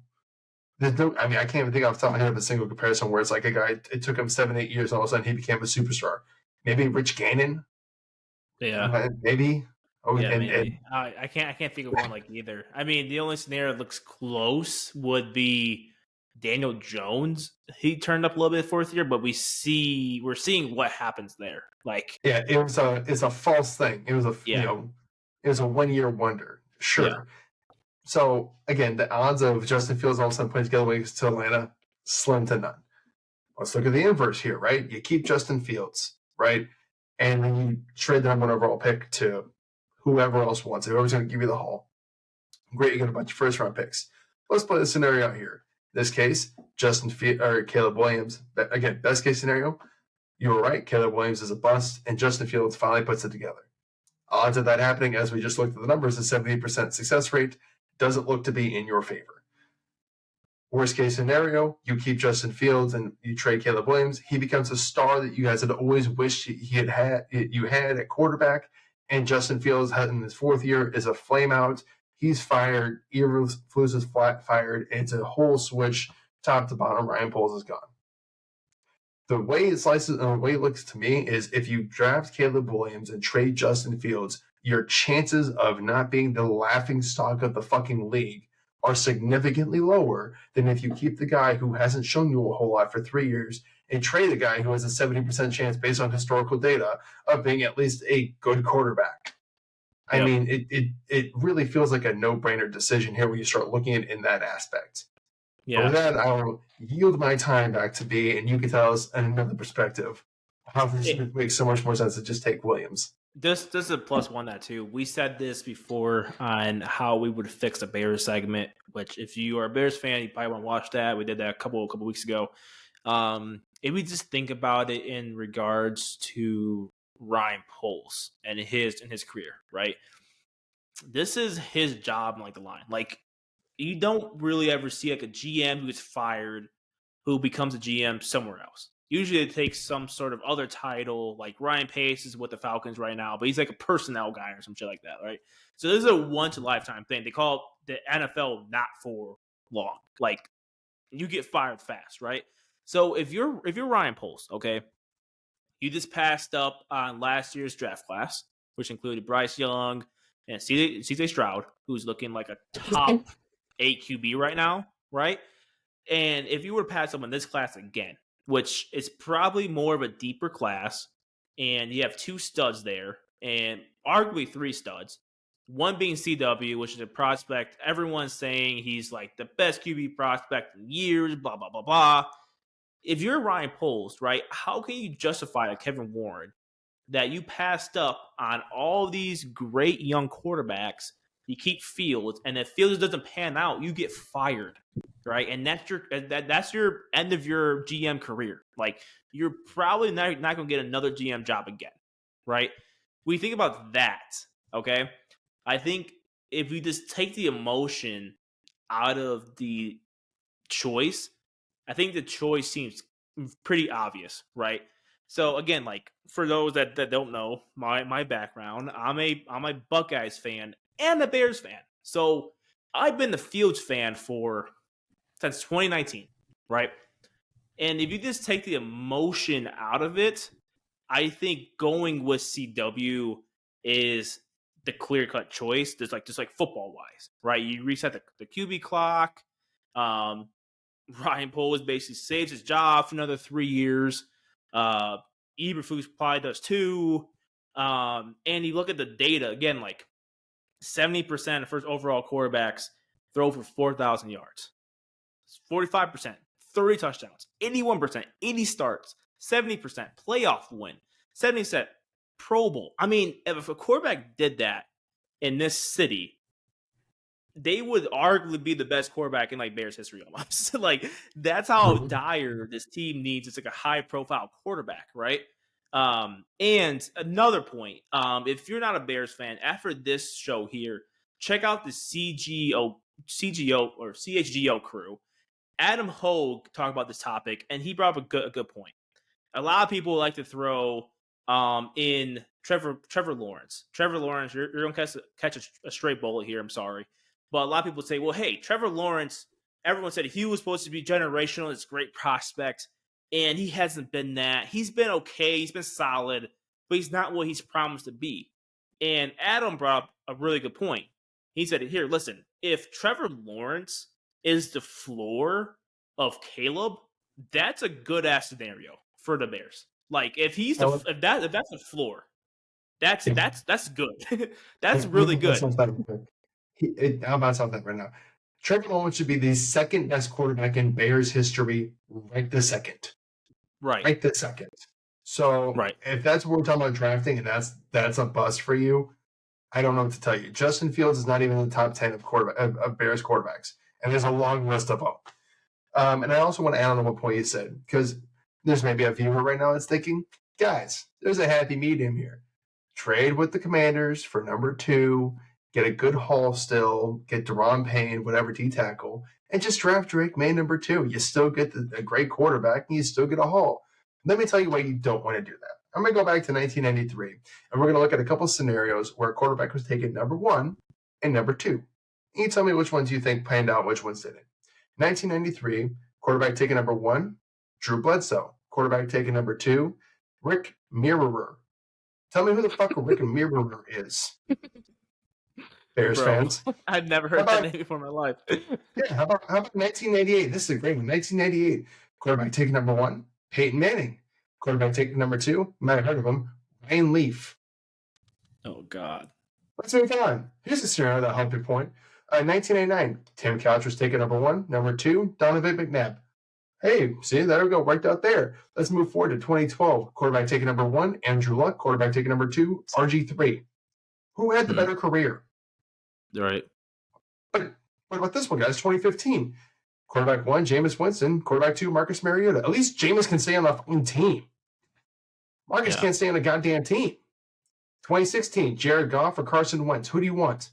There's no. I mean, I can't even think off the top of my head of a single comparison where it's like a guy. It took him 7-8 years, and all of a sudden he became a superstar. Maybe Rich Gannon. Yeah. Maybe. Oh, Yeah, and, maybe. I can't think of one like either. I mean, the only scenario that looks close would be Daniel Jones. He turned up a little bit fourth year, but we're seeing what happens there. Like, yeah, it's a false thing. It was it was a 1-year wonder. Sure. Yeah. So again, the odds of Justin Fields all of a sudden playing together with to Atlanta, slim to none. Let's look at the inverse here, right? You keep Justin Fields, right? And then you trade the number 1 overall pick to whoever else wants it, whoever's going to give you the haul. Great, you get a bunch of first round picks. Let's play the scenario out here. In this case, Caleb Williams. Again, best case scenario, you were right. Caleb Williams is a bust, and Justin Fields finally puts it together. Odds of that happening, as we just looked at the numbers, is 78% success rate. Doesn't look to be in your favor. Worst case scenario, you keep Justin Fields and you trade Caleb Williams. He becomes a star that you guys had always wished you had at quarterback. And Justin Fields, in his 4th year, is a flame out. He's fired. Eberflus is fired. It's a whole switch, top to bottom. Ryan Poles is gone. The way it slices and the way it looks to me is if you draft Caleb Williams and trade Justin Fields, your chances of not being the laughing stock of the fucking league are significantly lower than if you keep the guy who hasn't shown you a whole lot for 3 years and trade a guy who has a 70% chance based on historical data of being at least a good quarterback. Yep. I mean, it really feels like a no-brainer decision here when you start looking at it in that aspect. Yeah. But with that, I will yield my time back to B, and you can tell us another perspective how this makes so much more sense to just take Williams. This is a plus one that too. We said this before on how we would fix a Bears segment, which if you are a Bears fan, you probably want to watch that. We did that a couple weeks ago. If we just think about it in regards to Ryan Poles and his career, right? This is his job, like the line. Like, you don't really ever see like a GM who is fired who becomes a GM somewhere else. Usually it takes some sort of other title, like Ryan Pace is with the Falcons right now, but he's like a personnel guy or some shit like that, right? So this is a once-a-lifetime thing. They call the NFL not for long. Like, you get fired fast, right? So if you're Ryan Poles, okay, you just passed up on last year's draft class, which included Bryce Young and CJ Stroud, who's looking like a top 8 QB right now, right? And if you were to pass up on this class again, which is probably more of a deeper class, and you have 2 studs there, and arguably 3 studs, one being CW, which is a prospect. Everyone's saying he's like the best QB prospect in years, blah, blah, blah, blah. If you're Ryan Poles, right, how can you justify a Kevin Warren that you passed up on all these great young quarterbacks? You keep Fields, and if Fields doesn't pan out, you get fired, right? And that's your end of your GM career. Like, you're probably not going to get another GM job again, right? We think about that, okay? I think if we just take the emotion out of the choice, I think the choice seems pretty obvious, right? So again, like, for those that don't know my background, I'm a Buckeyes fan and a Bears fan. So I've been the Fields fan since 2019, right? And if you just take the emotion out of it, I think going with CW is the clear-cut choice. Just like football-wise, right? You reset the QB clock. Ryan Poles basically saves his job for another 3 years. Eberflus probably does too. And you look at the data again, like 70% of first overall quarterbacks throw for 4,000 yards. 45%, 30 touchdowns, 81%, 80 starts, 70% playoff win, 70% Pro Bowl. I mean, if a quarterback did that in this city, they would arguably be the best quarterback in like Bears history almost. Like that's how dire this team needs. It's like a high profile quarterback, right? And another point, if you're not a Bears fan, after this show here, check out the CGO or CHGO crew. Adam Hogue talked about this topic, and he brought up a good point. A lot of people like to throw in Trevor Lawrence. Trevor Lawrence, you're going to catch a straight bullet here. I'm sorry. But a lot of people say, well, hey, Trevor Lawrence, everyone said he was supposed to be generational. It's a great prospect. And he hasn't been that. He's been okay. He's been solid. But he's not what he's promised to be. And Adam brought up a really good point. He said, here, listen, if Trevor Lawrence is the floor of Caleb, that's a good-ass scenario for the Bears. Like, if he's if that's the floor, that's good. That's really good. How about something right now? Trevor Lawrence should be the second best quarterback in Bears history right this second. Right this second. So if that's what we're talking about drafting and that's a bust for you, I don't know what to tell you. Justin Fields is not even in the top 10 of Bears quarterbacks. And there's a long list of them. And I also want to add on to what point you said, because there's maybe a viewer right now that's thinking, guys, there's a happy medium here. Trade with the Commanders for number 2, get a good haul still, get Deron Payne, whatever D-tackle, and just draft Drake May number 2. You still get a great quarterback, and you still get a haul. Let me tell you why you don't want to do that. I'm going to go back to 1993, and we're going to look at a couple scenarios where a quarterback was taken number 1 and number 2. And you tell me which ones you think panned out, which ones didn't. 1993, quarterback taken number 1, Drew Bledsoe. Quarterback taken number 2, Rick Mirrorer. Tell me who the fuck Rick Mirrorer is. Bears fans. I've never heard that name before in my life. Yeah, how about 1988? This is a great one. 1988, quarterback taken number 1, Peyton Manning. Quarterback taken number 2, you might have heard of him, Ryan Leaf. Oh, God. Let's move on. Here's a scenario that'll help your point. 1989, Tim Couch was taken number 1. Number 2, Donovan McNabb. Hey, see, there we go. Worked out there. Let's move forward to 2012. Quarterback taken number 1, Andrew Luck. Quarterback taken number 2, RG3. Who had the better career? Right. But what about this one, guys? 2015. Quarterback 1, Jameis Winston. Quarterback 2, Marcus Mariota. At least Jameis can stay on the fucking team. Marcus can't stay on the goddamn team. 2016, Jared Goff or Carson Wentz. Who do you want?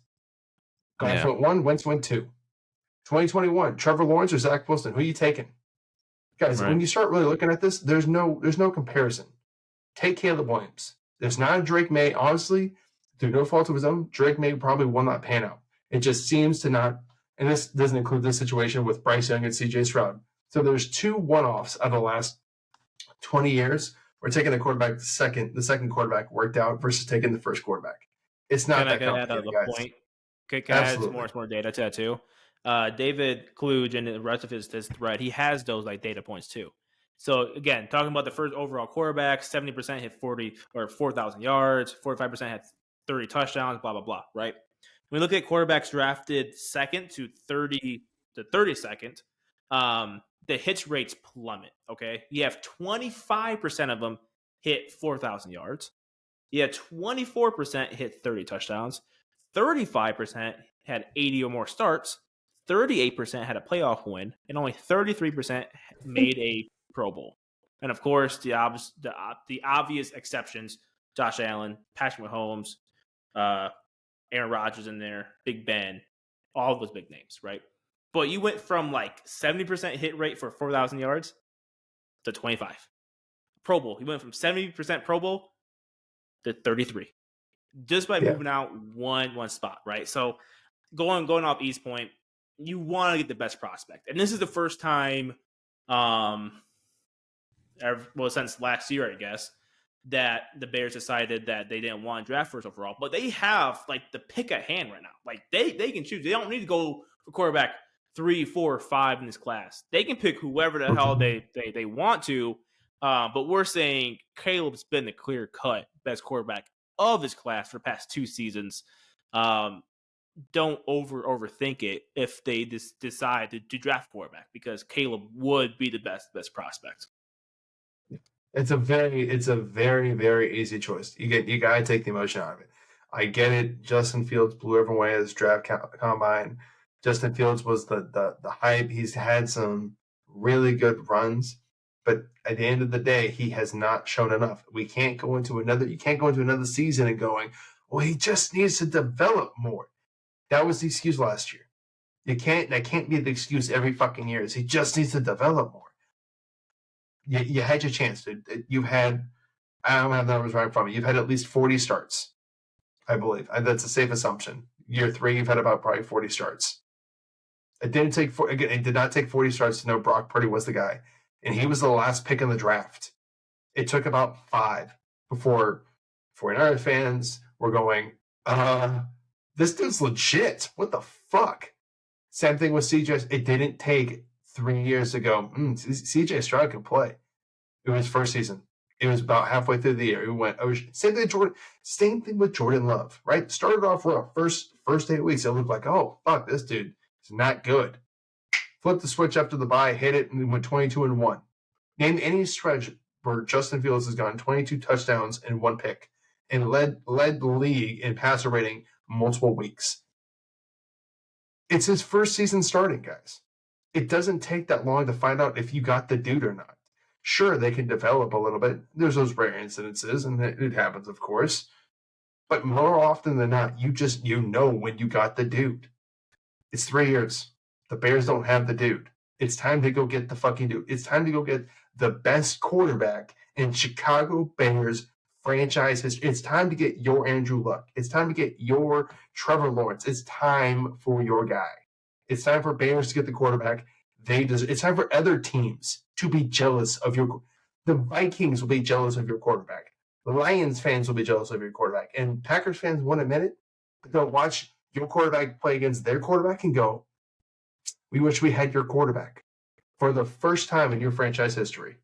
Goff went 1, Wentz went 2. 2021, Trevor Lawrence or Zach Wilson. Who are you taking? Guys, when you start really looking at this, there's no comparison. Take Caleb Williams. There's not a Drake May. Honestly, through no fault of his own, Drake May probably will not pan out. It just seems to not, and this doesn't include this situation with Bryce Young and CJ Stroud. So there's 2 one-offs out of the last 20 years. We're taking the quarterback, the second quarterback worked out versus taking the first quarterback. It's not that complicated, guys. Point? Can I add some more data to that too? David Kluge and the rest of his thread, he has those like data points too. So again, talking about the first overall quarterback, 70% hit 40 or 4,000 yards, 45% had 30 touchdowns, blah blah blah. Right? When we look at quarterbacks drafted second to 32nd, the hits rates plummet. Okay, you have 25% of them hit 4,000 yards. You had 24% hit 30 touchdowns. 35% had 80 or more starts. 38% had a playoff win, and only 33% made a Pro Bowl. And of course, the obvious exceptions: Josh Allen, Patrick Mahomes, Aaron Rodgers in there, Big Ben, all of those big names, right? But you went from like 70% hit rate for 4,000 yards to 25. Pro Bowl. You went from 70% Pro Bowl to 33. Just by moving out one spot, right? So going off East Point, you want to get the best prospect. And this is the first time, since last year, I guess, that the Bears decided that they didn't want to draft first overall. But they have, like, the pick at hand right now. Like, they can choose. They don't need to go for quarterback 3, 4, 5 in this class. They can pick whoever the hell they want to. But we're saying Caleb's been the clear-cut best quarterback of his class for the past 2 seasons. Don't overthink it if they decide to draft quarterback, because Caleb would be the best prospect. It's a very, very easy choice. You gotta take the emotion out of it. I get it. Justin Fields blew everyone away at his draft combine. Justin Fields was the hype. He's had some really good runs, but at the end of the day, he has not shown enough. We can't go into another. You can't go into another season and going, well, he just needs to develop more. That was the excuse last year. That can't be the excuse every fucking year. Is he just needs to develop more. You had your chance, dude. You've had, I don't have the numbers right in front of me. You've had at least 40 starts, I believe. That's a safe assumption. Year 3, you've had about probably 40 starts. It did not take 40 starts to know Brock Purdy was the guy. And he was the last pick in the draft. It took about 5 before 49ers fans were going, this dude's legit. What the fuck? Same thing with CJ. It didn't take 3 years to go, CJ Stroud can play. It was first season. It was about halfway through the year. We went, same thing with Jordan Love, right? Started off rough. First 8 weeks, it looked like, oh, fuck, this dude is not good. Flipped the switch after the bye, hit it, and went 22-1. Name any stretch where Justin Fields has gotten 22 touchdowns and 1 pick and led the league in passer rating multiple weeks. It's his first season starting, guys. It doesn't take that long to find out if you got the dude or not. Sure, they can develop a little bit. There's those rare incidences, and it happens, of course. But more often than not, you know when you got the dude. It's 3 years. The Bears don't have the dude. It's time to go get the fucking dude. It's time to go get the best quarterback in Chicago Bears franchise history. It's time to get your Andrew Luck. It's time to get your Trevor Lawrence. It's time for your guy. It's time for Bears to get the quarterback it's time for other teams to be jealous of the Vikings will be jealous of your quarterback. The Lions fans will be jealous of your quarterback. And Packers fans won't admit it, but they'll watch your quarterback play against their quarterback and go, we wish we had your quarterback for the first time in your franchise history.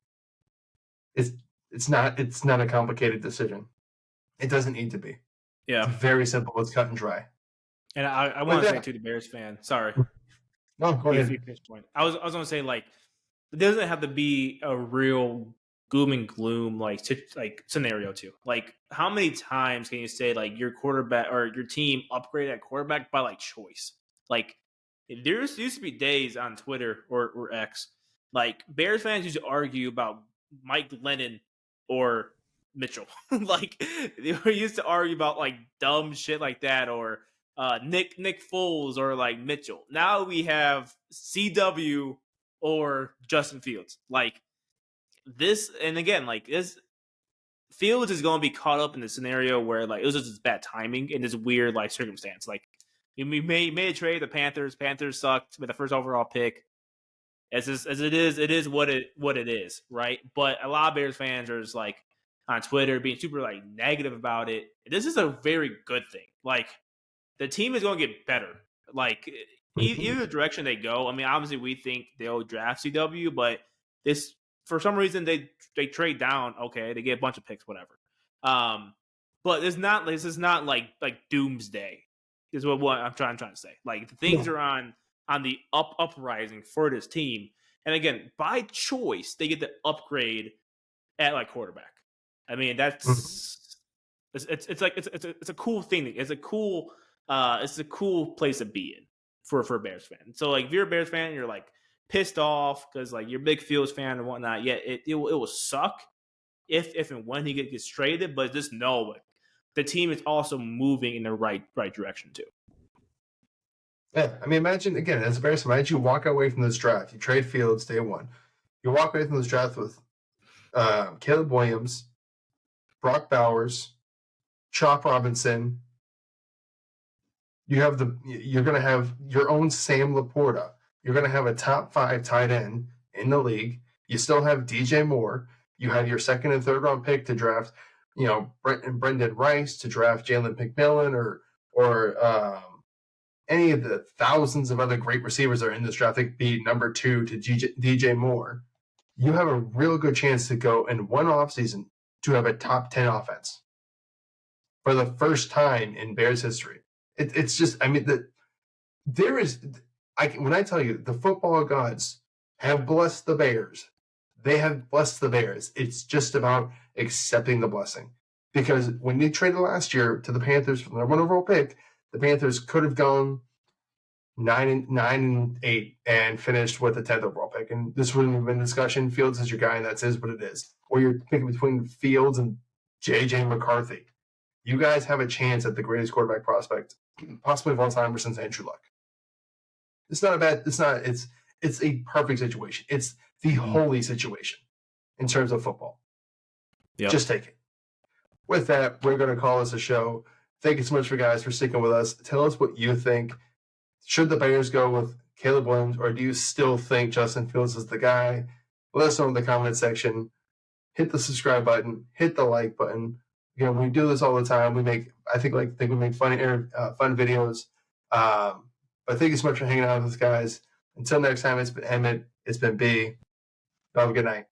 It's not a complicated decision. It doesn't need to be. Yeah. It's very simple. It's cut and dry. And I want to say to the Bears fan, sorry. No, go ahead. I was going to say, like, it doesn't have to be a real gloom and gloom like scenario too. Like, how many times can you say like your quarterback or your team upgraded at quarterback by like choice? Like, there used to be days on Twitter or X, like Bears fans used to argue about Mike Lennon or Mitchell. Like, they used to argue about like dumb shit like that, or Nick Foles or like Mitchell. Now we have CW or Justin Fields. Like this, and again, like this, Fields is going to be caught up in the scenario where like it was just bad timing in this weird like circumstance. Like we made a trade the Panthers. Panthers sucked with the first overall pick. As it is what it is, right? But a lot of Bears fans are just like on Twitter being super like negative about it. This is a very good thing. Like, the team is going to get better. Like, either direction they go. I mean, obviously we think they'll draft CW, but this, for some reason, they trade down. Okay, they get a bunch of picks, whatever. But this is not like doomsday. Is what I'm trying to say. Like, things are on the uprising for this team, and again, by choice, they get the upgrade at like quarterback. I mean, that's it's a cool thing. It's a cool place to be in for a Bears fan. So like, if you're a Bears fan, you're like pissed off because like you're a big Fields fan and whatnot. Yeah, it will suck if and when he gets traded, but just know like the team is also moving in the right direction too. Yeah, I mean, imagine again as a Bears fan, imagine you walk away from this draft, you trade Fields day one, you walk away from this draft with Caleb Williams, Brock Bowers, Chop Robinson. You're going to have your own Sam Laporta. You're going to have a top 5 tight end in the league. You still have DJ Moore. You have your second and third round pick to draft, Brendyn Rice, to draft Jalen McMillan or any of the thousands of other great receivers that are in this draft. They could be number 2 to DJ Moore. You have a real good chance to go in one offseason to have a top 10 offense for the first time in Bears history. It's just, I mean, when I tell you the football gods have blessed the Bears, They have blessed the Bears. It's just about accepting the blessing. Because when they traded last year to the Panthers for the number 1 overall pick, the Panthers could have gone 9-8 and finished with the 10th overall pick. And this wouldn't have been a discussion. Fields is your guy, and that's what it is. Or you're picking between Fields and J.J. McCarthy. You guys have a chance at the greatest quarterback prospect, possibly of all time, since Andrew Luck. It's not a bad. It's a perfect situation. It's the holy situation in terms of football. Yep. Just take it. With that, we're going to call this a show. Thank you so much for guys for sticking with us. Tell us what you think. Should the Bears go with Caleb Williams, or do you still think Justin Fields is the guy? Let us know in the comment section. Hit the subscribe button. Hit the like button. We do this all the time. We make we make fun videos. But thank you so much for hanging out with us, guys. Until next time, it's been Emmett. It's been B. Have a good night.